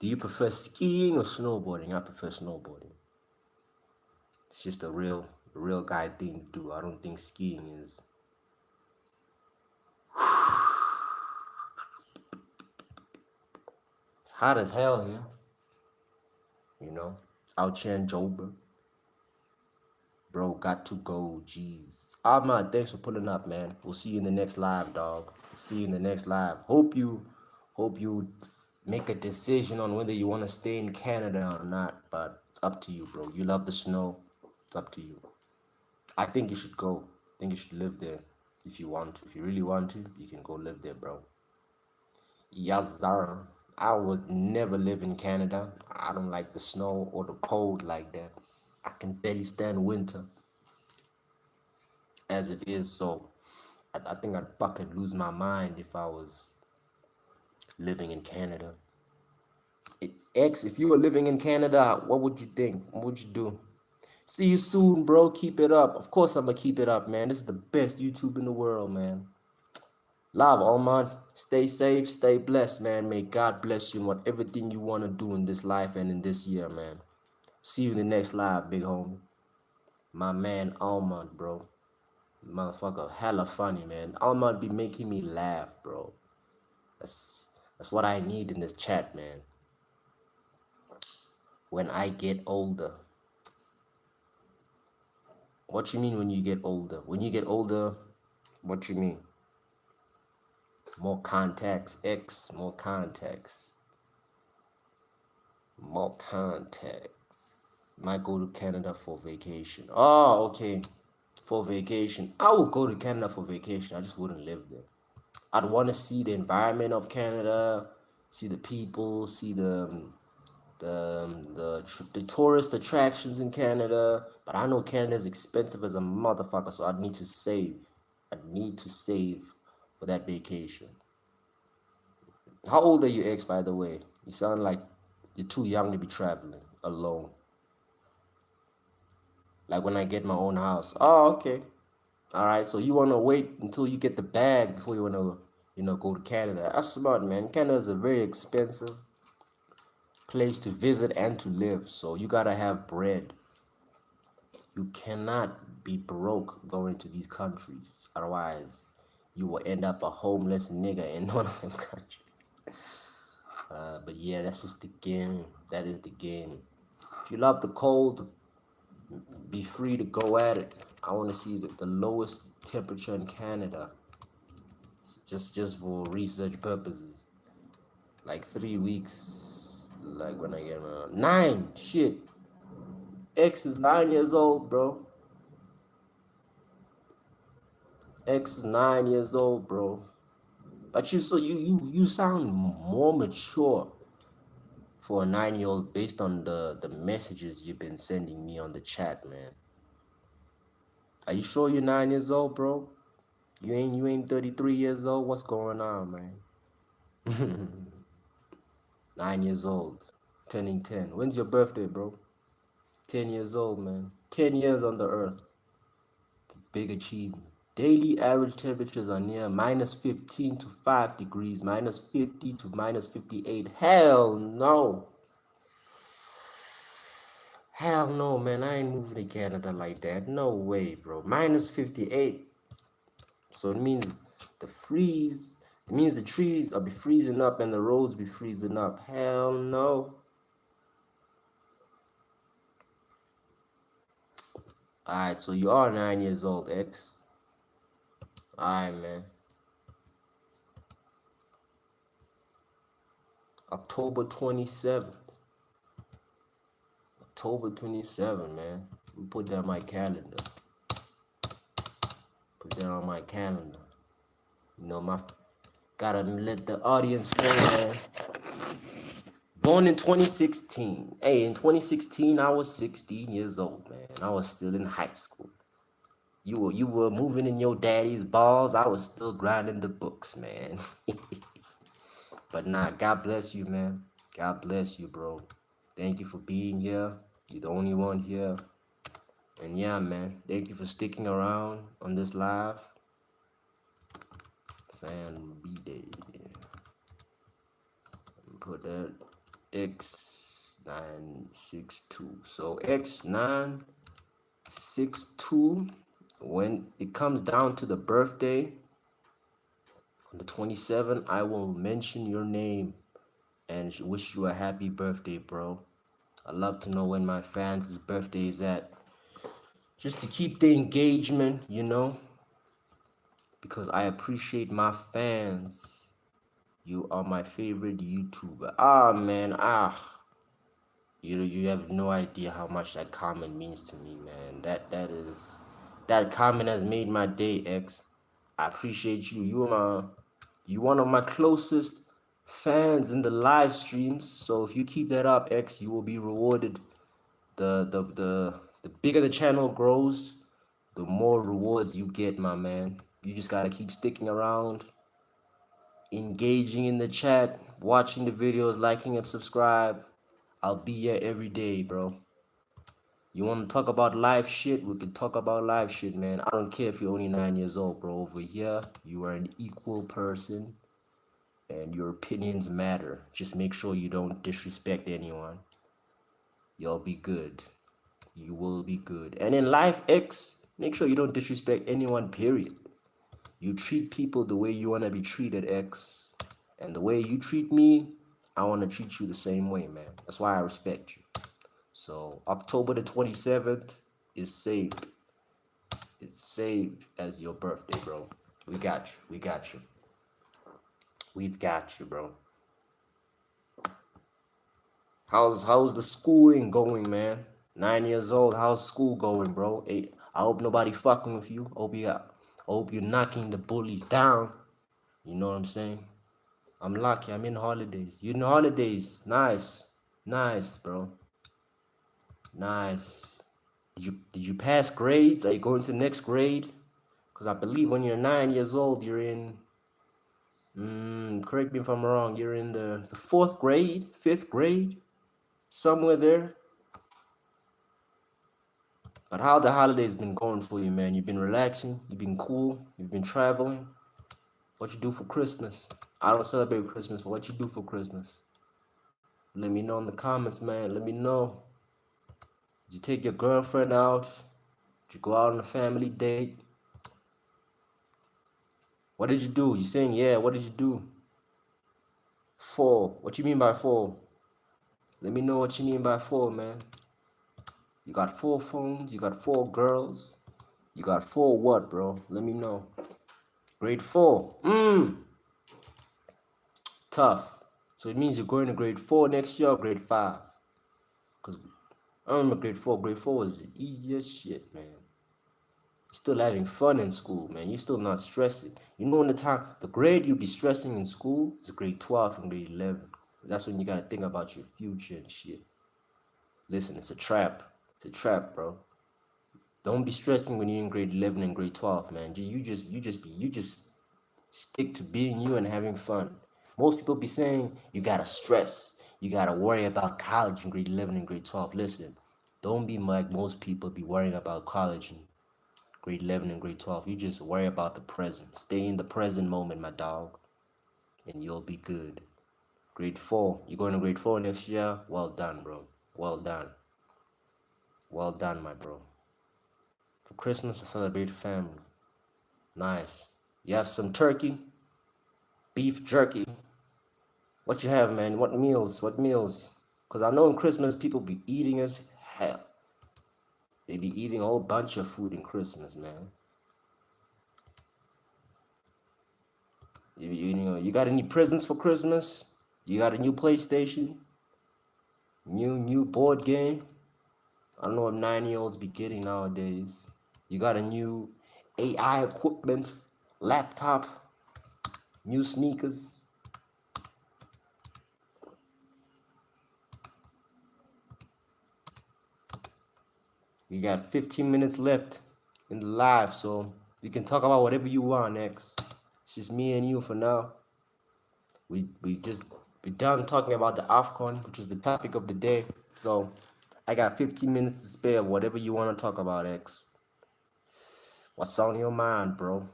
do you prefer skiing or snowboarding? I prefer snowboarding. It's just a real guy thing to do. I don't think skiing is. It's hot as hell here. You know, out here in Joburg. Bro, got to go. Jeez. Ahmad, thanks for pulling up, man. We'll see you in the next live, dog. See you in the next live. Hope you make a decision on whether you want to stay in Canada or not. But it's up to you, bro. You love the snow. It's up to you. I think you should go. I think you should live there if you want to. If you really want to, you can go live there, bro. Yazar. I would never live in Canada. I don't like the snow or the cold like that. I can barely stand winter as it is. So I think I'd fucking lose my mind if I was living in Canada. If you were living in Canada, what would you think? What would you do? See you soon, bro. Keep it up. Of course, I'm gonna keep it up, man. This is the best YouTube in the world, man. Love, Oman. Stay safe, stay blessed, man. May God bless you in whatever thing you want to do in this life and in this year, man. See you in the next live, big homie. My man, Almond, bro. Motherfucker, hella funny, man. Almond be making me laugh, bro. That's what I need in this chat, man. When I get older. What you mean when you get older? When you get older, what you mean? More contacts, more contacts. More contacts. Might go to Canada for vacation. Oh, okay. For vacation. I would go to Canada for vacation. I just wouldn't live there. I'd want to see the environment of Canada, see the people, see the tourist attractions in Canada. But I know Canada is expensive as a motherfucker, so I'd need to save. I'd need to save for that vacation. How old are you, ex, by the way? You sound like you're too young to be traveling alone. Like when I get my own house. Oh, okay. All right. So you want to wait until you get the bag before you want to, go to Canada. That's smart, man. Canada is a very expensive place to visit and to live. So you got to have bread. You cannot be broke going to these countries. Otherwise, you will end up a homeless nigga in one of them countries. But yeah, that's just the game. That is the game. If you love the cold, be free to go at it. I want to see the lowest temperature in Canada. Just for research purposes. Like 3 weeks. Like when I get around 9. Shit. X is 9 years old, bro. X is 9 years old, bro. But you sound more mature. for a 9-year-old based on the messages you've been sending me on the chat, man. Are you sure you're 9 years old, bro? You ain't 33 years old? What's going on, man? 9 years old, turning 10. When's your birthday, bro? 10 years old, man. 10 years on the earth. It's a big achievement. Daily average temperatures are near minus 15 to 5 degrees, minus 50 to minus 58. Hell no. Hell no, man. I ain't moving to Canada like that. No way, bro. Minus 58. So it means it means the trees will be freezing up and the roads be freezing up. Hell no. Alright, so you are 9 years old, X. Alright, man. October 27th. October 27th, man. We put that on my calendar. Put that on my calendar. You know, gotta let the audience know, man. Born in 2016. Hey, in 2016, I was 16 years old, man. I was still in high school. You were moving in your daddy's balls. I was still grinding the books, man. But nah, God bless you, man. God bless you, bro. Thank you for being here. You're the only one here. And yeah, man, thank you for sticking around on this live. Fan B-Day. Put that X962. So X962, when it comes down to the birthday, on the 27th, I will mention your name and wish you a happy birthday, bro. I love to know when my fans' birthday is at, just to keep the engagement, you know, because I appreciate my fans. You are my favorite YouTuber. Man, you have no idea how much that comment means to me, man. That comment has made my day, X. I appreciate you. You one of my closest fans in the live streams. So if you keep that up, X, you will be rewarded. The bigger the channel grows, the more rewards you get, my man. You just gotta keep sticking around, engaging in the chat, watching the videos, liking and subscribe. I'll be here every day, bro. You want to talk about live shit? We can talk about live shit, man. I don't care if you're only 9 years old, bro. Over here, you are an equal person, and your opinions matter. Just make sure you don't disrespect anyone. You'll be good. You will be good. And in life, X, make sure you don't disrespect anyone, period. You treat people the way you want to be treated, X. And the way you treat me, I want to treat you the same way, man. That's why I respect you. So October the 27th is saved. It's saved as your birthday, bro. We got you. We got you. We've got you, bro. How's the schooling going, man? 9 years old. How's school going, bro? Hey, I hope nobody fucking with you. I hope you're knocking the bullies down. You know what I'm saying? I'm lucky. I'm in holidays. You in holidays? Nice, nice, bro. Nice. Did you pass grades? Are you going to the next grade? Because I believe when you're 9 years old, you're in, correct me if I'm wrong, you're in the 4th grade, 5th grade, somewhere there. But how the holidays been going for you, man? You've been relaxing, you've been cool, you've been traveling. What you do for Christmas? I don't celebrate Christmas, but what you do for Christmas? Let me know in the comments, man. Let me know. Did you take your girlfriend out? Did you go out on a family date? What did you do? You saying, yeah, what did you do? 4. What you mean by 4? Let me know what you mean by 4, man. You got 4 phones, you got 4 girls. You got 4 what, bro? Let me know. Grade 4. Tough. So it means you're going to grade 4 next year or grade 5? Because I remember grade 4. Grade 4 was the easiest shit, man. You're still having fun in school, man. You're still not stressing. You know, the grade you be stressing in school is grade 12 and grade 11. That's when you gotta think about your future and shit. Listen, it's a trap. It's a trap, bro. Don't be stressing when you're in grade 11 and grade 12, man. You just stick to being you and having fun. Most people be saying you gotta stress, you gotta worry about college in grade 11 and grade 12. Listen, don't be like most people be worrying about college in grade 11 and grade 12. You just worry about the present. Stay in the present moment, my dog, and you'll be good. Grade 4, you going to grade 4 next year? Well done, bro. Well done. Well done, my bro. For Christmas, I celebrate family. Nice. You have some turkey, beef jerky. What you have, man? What meals? What meals? Because I know in Christmas, people be eating as hell. They be eating a whole bunch of food in Christmas, man. You got any presents for Christmas? You got a new PlayStation? New board game? I don't know what 9-year-olds be getting nowadays. You got a new AI equipment, laptop, new sneakers. We got 15 minutes left in the live, so we can talk about whatever you want next. It's just me and you for now. We done talking about the Afcon, which is the topic of the day. So I got 15 minutes to spare of whatever you want to talk about, X. What's on your mind, bro?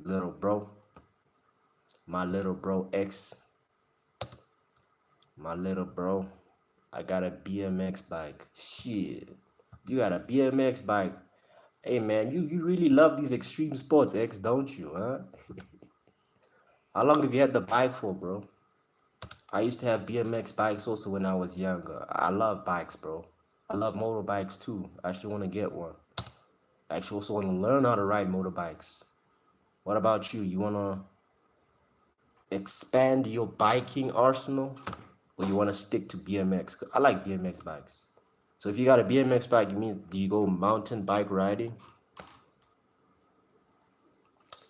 Little bro. My little bro X. My little bro. I got a BMX bike. Shit. You got a BMX bike. Hey man, you really love these extreme sports, X, don't you, huh? How long have you had the bike for, bro? I used to have BMX bikes also when I was younger. I love bikes, bro. I love motorbikes too. I actually want to get one. I actually also want to learn how to ride motorbikes. What about you? You want to expand your biking arsenal or you want to stick to BMX? 'Cause I like BMX bikes. So if you got a BMX bike, it means do you go mountain bike riding?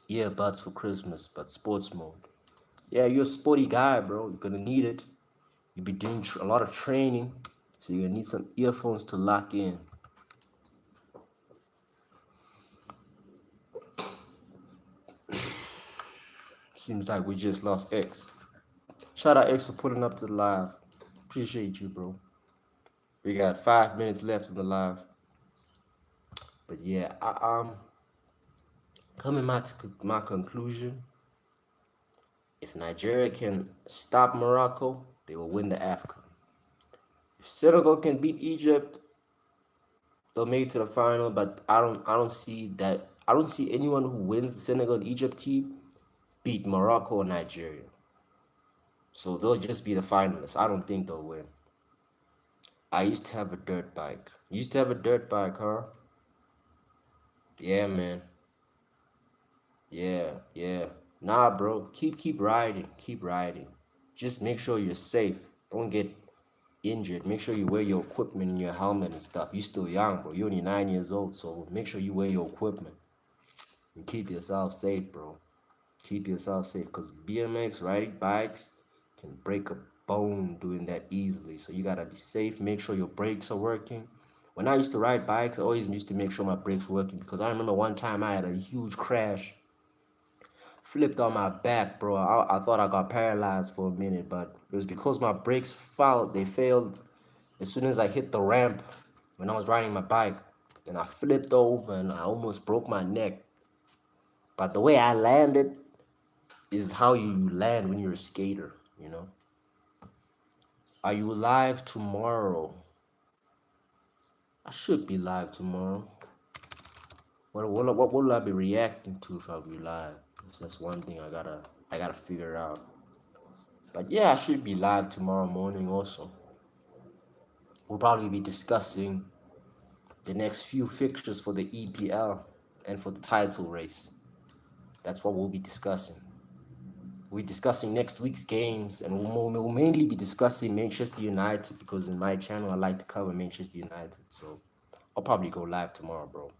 Yeah, buds for Christmas, but sports mode. Yeah, you're a sporty guy, bro. You're gonna need it. You'll be doing a lot of training, so you're gonna need some earphones to lock in. Seems like we just lost X. Shout out X for pulling up to the live. Appreciate you, bro. We got 5 minutes left in the live. But yeah, coming to my conclusion. If Nigeria can stop Morocco, they will win the Afcon. If Senegal can beat Egypt, they'll make it to the final. But I don't see that. I don't see anyone who wins the Senegal and Egypt team beat Morocco or Nigeria. So they'll just be the finalists. I don't think they'll win. I used to have a dirt bike. You used to have a dirt bike, huh? Yeah, man. Yeah. Nah, bro. Keep riding. Keep riding. Just make sure you're safe. Don't get injured. Make sure you wear your equipment and your helmet and stuff. You're still young, bro. You're only 9 years old, so make sure you wear your equipment and keep yourself safe, bro. Keep yourself safe, because BMX riding bikes can break a bone doing that easily. So you gotta be safe. Make sure your brakes are working. When I used to ride bikes, I always used to make sure my brakes were working, because I remember one time I had a huge crash, flipped on my back, bro. I thought I got paralyzed for a minute, but it was because my brakes failed. They failed as soon as I hit the ramp when I was riding my bike, and I flipped over and I almost broke my neck. But the way I landed is how you land when you're a skater, you know? Are you live tomorrow? I should be live tomorrow. What will I be reacting to if I'll be live? That's one thing I gotta figure out. But yeah, I should be live tomorrow morning also. We'll probably be discussing the next few fixtures for the EPL and for the title race. That's what we'll be discussing. We'll be discussing next week's games, and we'll mainly be discussing Manchester United, because in my channel I like to cover Manchester United. So I'll probably go live tomorrow, bro.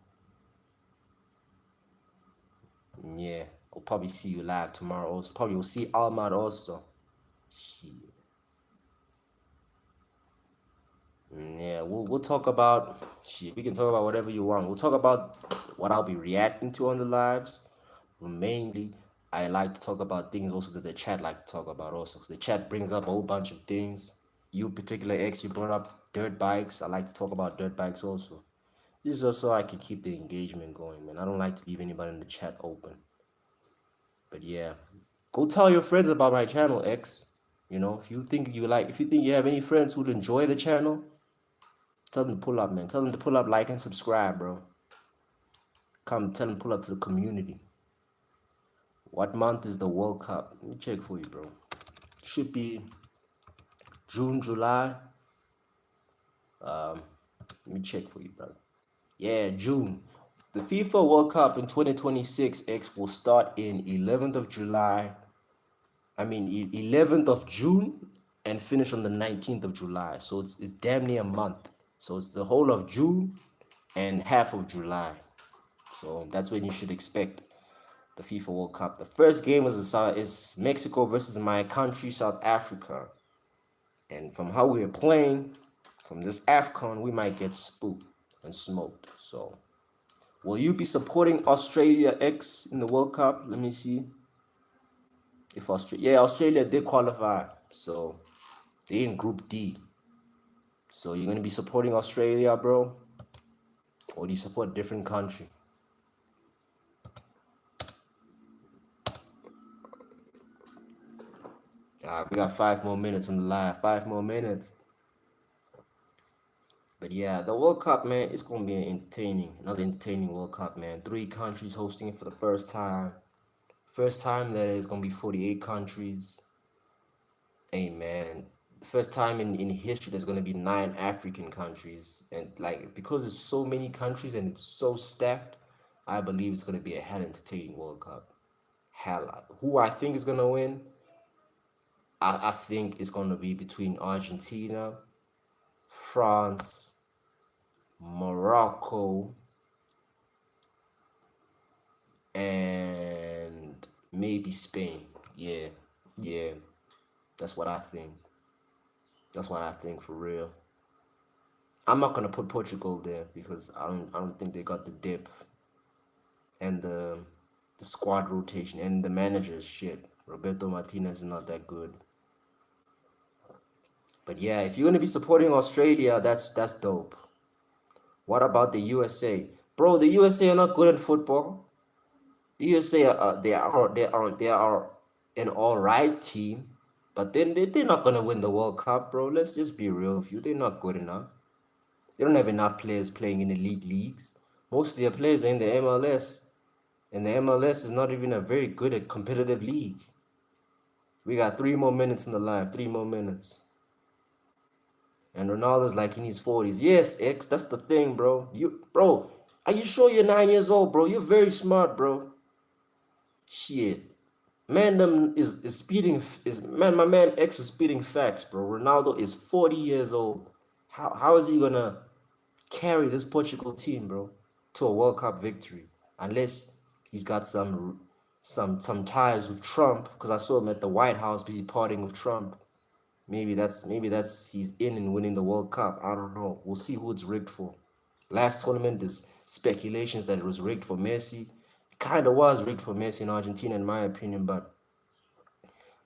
Yeah, I'll probably see you live tomorrow also. Probably will see Ahmad also. Shit. Yeah, we'll talk about shit. We can talk about whatever you want. We'll talk about what I'll be reacting to on the lives. But mainly, I like to talk about things also that the chat like to talk about also. Because the chat brings up a whole bunch of things. You particular X, you brought up dirt bikes. I like to talk about dirt bikes also. This is also so I can keep the engagement going, man. I don't like to leave anybody in the chat open. But yeah, go tell your friends about my channel, X. You know, if you think you have any friends who'd enjoy the channel, tell them to pull up, man. Tell them to pull up, like, and subscribe, bro. Come, tell them to pull up to the community. What month is the World Cup? Let me check for you, bro. Should be June, July. Let me check for you, bro. Yeah, June. The FIFA World Cup in 2026 X will start in 11th of July. 11th of June and finish on the 19th of July. So it's damn near a month. So it's the whole of June and half of July. So that's when you should expect the FIFA World Cup. The first game is Mexico versus my country, South Africa. And from how we're playing, from this Afcon, we might get spooked and smoked. So, will you be supporting Australia X in the World Cup? Let me see. If Australia did qualify, so they in Group D. So you're gonna be supporting Australia, bro, or do you support a different country? We got 5 more minutes on the live. 5 more minutes. But yeah, the World Cup, man, it's gonna be another entertaining World Cup, man. 3 countries hosting it for the first time. First time that it's gonna be 48 countries. Hey, man, the first time in history there's gonna be 9 African countries, and like because it's so many countries and it's so stacked, I believe it's gonna be a hell entertaining World Cup. Hell, who I think is gonna win? I think it's gonna be between Argentina, France, Morocco, and maybe Spain. Yeah, yeah, that's what I think. That's what I think for real. I'm not gonna put Portugal there because I don't think they got the depth and the squad rotation and the manager is shit. Roberto Martinez is not that good. But yeah, if you're gonna be supporting Australia, that's dope. What about the USA? Bro, the USA are not good at football. The USA they are an alright team, but then they're not gonna win the World Cup, bro. Let's just be real with you. They're not good enough. They don't have enough players playing in elite leagues. Most of their players are in the MLS, and the MLS is not even a very good at competitive league. We got 3 more minutes in the live, 3 more minutes. And Ronaldo's like in his 40s. Yes, X, that's the thing, bro. Bro, are you sure you're 9 years old, bro? You're very smart, bro. Shit. Man, them is speeding. My man X is speeding facts, bro. Ronaldo is 40 years old. How is he gonna carry this Portugal team, bro, to a World Cup victory? Unless he's got some ties with Trump, because I saw him at the White House busy partying with Trump. Maybe that's he's in and winning the World Cup. I don't know. We'll see who it's rigged for. Last tournament, there's speculations that it was rigged for Messi. It kind of was rigged for Messi in Argentina, in my opinion, but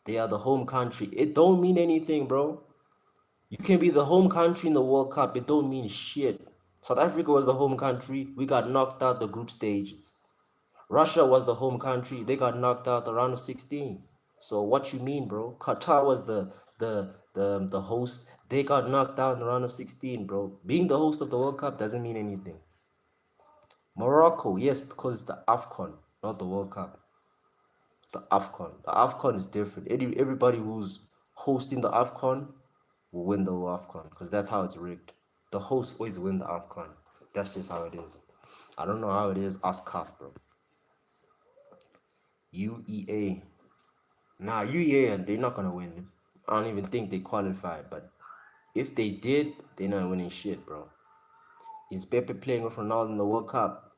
they are the home country. It don't mean anything, bro. You can be the home country in the World Cup. It don't mean shit. South Africa was the home country. We got knocked out the group stages. Russia was the home country. They got knocked out the round of 16. So what you mean, bro? Qatar was the host. They got knocked out in the round of 16, bro. Being the host of the World Cup doesn't mean anything. Morocco, yes, because it's the Afcon, not the World Cup. It's the Afcon. The Afcon is different. Everybody who's hosting the Afcon will win the Afcon because that's how it's rigged. The host always win the Afcon. That's just how it is. I don't know how it is. Ask CAF, bro. UEA. Nah, UEA, they're not gonna win. I don't even think they qualified, but if they did, they're not winning shit, bro. Is Pepe playing with Ronaldo in the World Cup?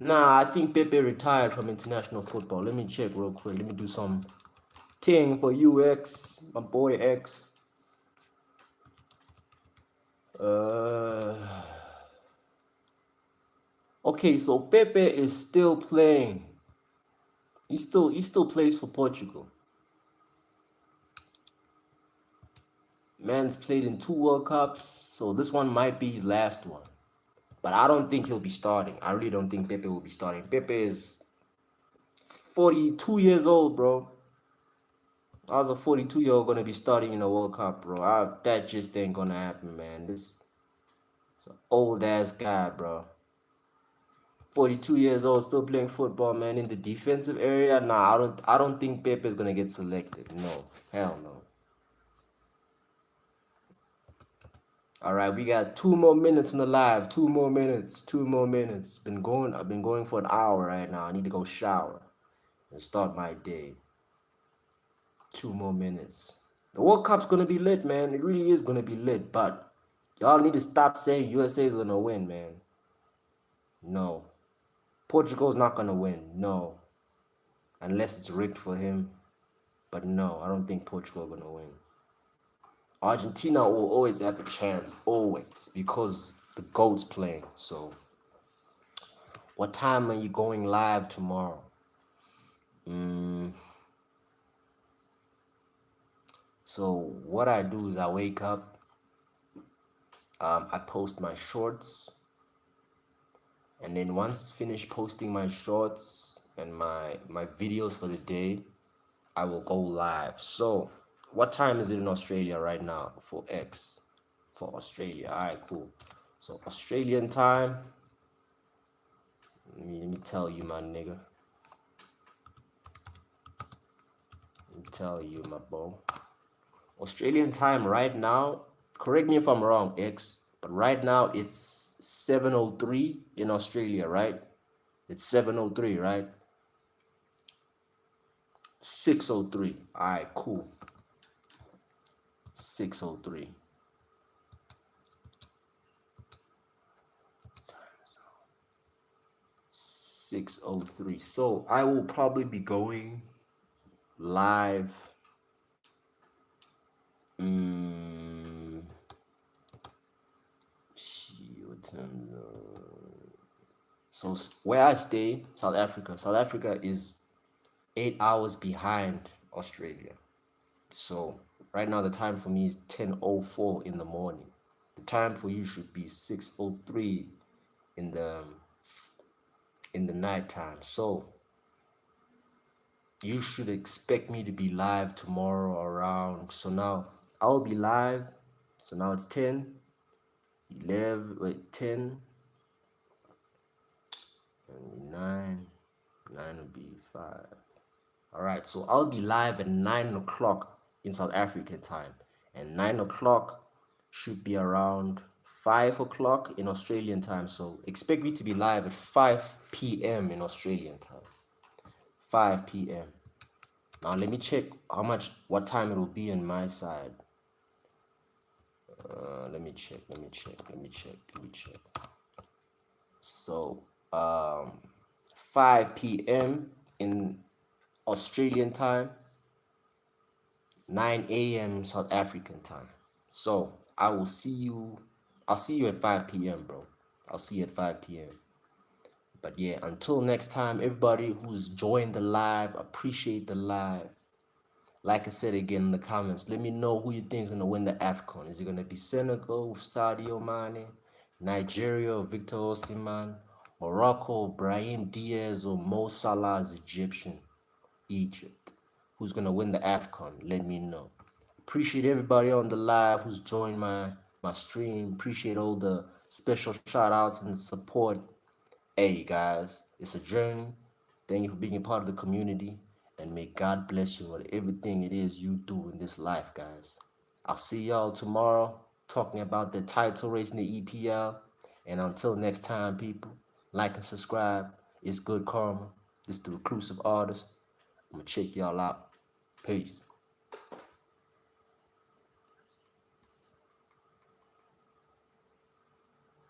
Nah, I think Pepe retired from international football. Let me check real quick. Let me do some thing for UX, my boy X. Uh, okay, so Pepe is still playing. He still plays for Portugal. Man's played in 2 World Cups, so this one might be his last one. But I don't think he'll be starting. I really don't think Pepe will be starting. Pepe is 42 years old, bro. How's a 42-year-old gonna be starting in a World Cup, bro? That just ain't gonna happen, man. This is an old ass guy, bro. 42 years old, still playing football, man. In the defensive area, nah, I don't think Pepe is gonna get selected. No, hell no. All right, we got 2 more minutes in the live. 2 more minutes. 2 more minutes. I've been going for an hour right now. I need to go shower and start my day. 2 more minutes. The World Cup's gonna be lit, man. It really is gonna be lit. But y'all need to stop saying USA is gonna win, man. No. Portugal's not gonna win. No. Unless it's rigged for him. But no, I don't think Portugal are gonna win. Argentina will always have a chance, always, because the GOAT's playing. So, what time are you going live tomorrow? So what I do is I wake up, I post my shorts, and then once finished posting my shorts and my videos for the day, I will go live. So what time is it in Australia right now for X? For Australia. Alright, cool. So Australian time. Let me tell you, my nigga. Let me tell you, my bro. Australian time right now, correct me if I'm wrong, X, but right now it's 7:03 in Australia, right? It's 7:03, right? 6:03. All right, cool. 6:03. 6:03. So I will probably be going live. What time? So where I stay, South Africa. South Africa is 8 hours behind Australia. So right now the time for me is 10:04 in the morning. The time for you should be 6:03 in the night time. So you should expect me to be live tomorrow around. So now I'll be live. So now it's 10, 11, wait, 10, 9, 9 would be 5. All right, so I'll be live at 9 o'clock in South African time. And 9 o'clock should be around 5 o'clock in Australian time. So expect me to be live at 5 p.m. in Australian time. 5 p.m. Now let me check what time it will be on my side. Let me check. So 5 p.m. in Australian time, 9 a.m. South African time. So I'll see you at 5 p.m., bro. I'll see you at 5 p.m. But yeah, until next time, everybody who's joined the live, appreciate the live. Like I said again in the comments, let me know who you think is going to win the Afcon. Is it going to be Senegal with Sadio Mane, Nigeria or Victor Osimhen, Morocco of Brahim Diaz, or Mo Salah's Egyptian, Egypt? Who's going to win the Afcon? Let me know. Appreciate everybody on the live who's joined my stream. Appreciate all the special shout outs and support. Hey guys, it's a journey. Thank you for being a part of the community, and may God bless you with everything it is you do in this life, guys. I'll see y'all tomorrow talking about the title race in the EPL. And until next time, people, like and subscribe. It's good karma. This is the Reclusive Artist. I'm gonna check y'all out. Peace.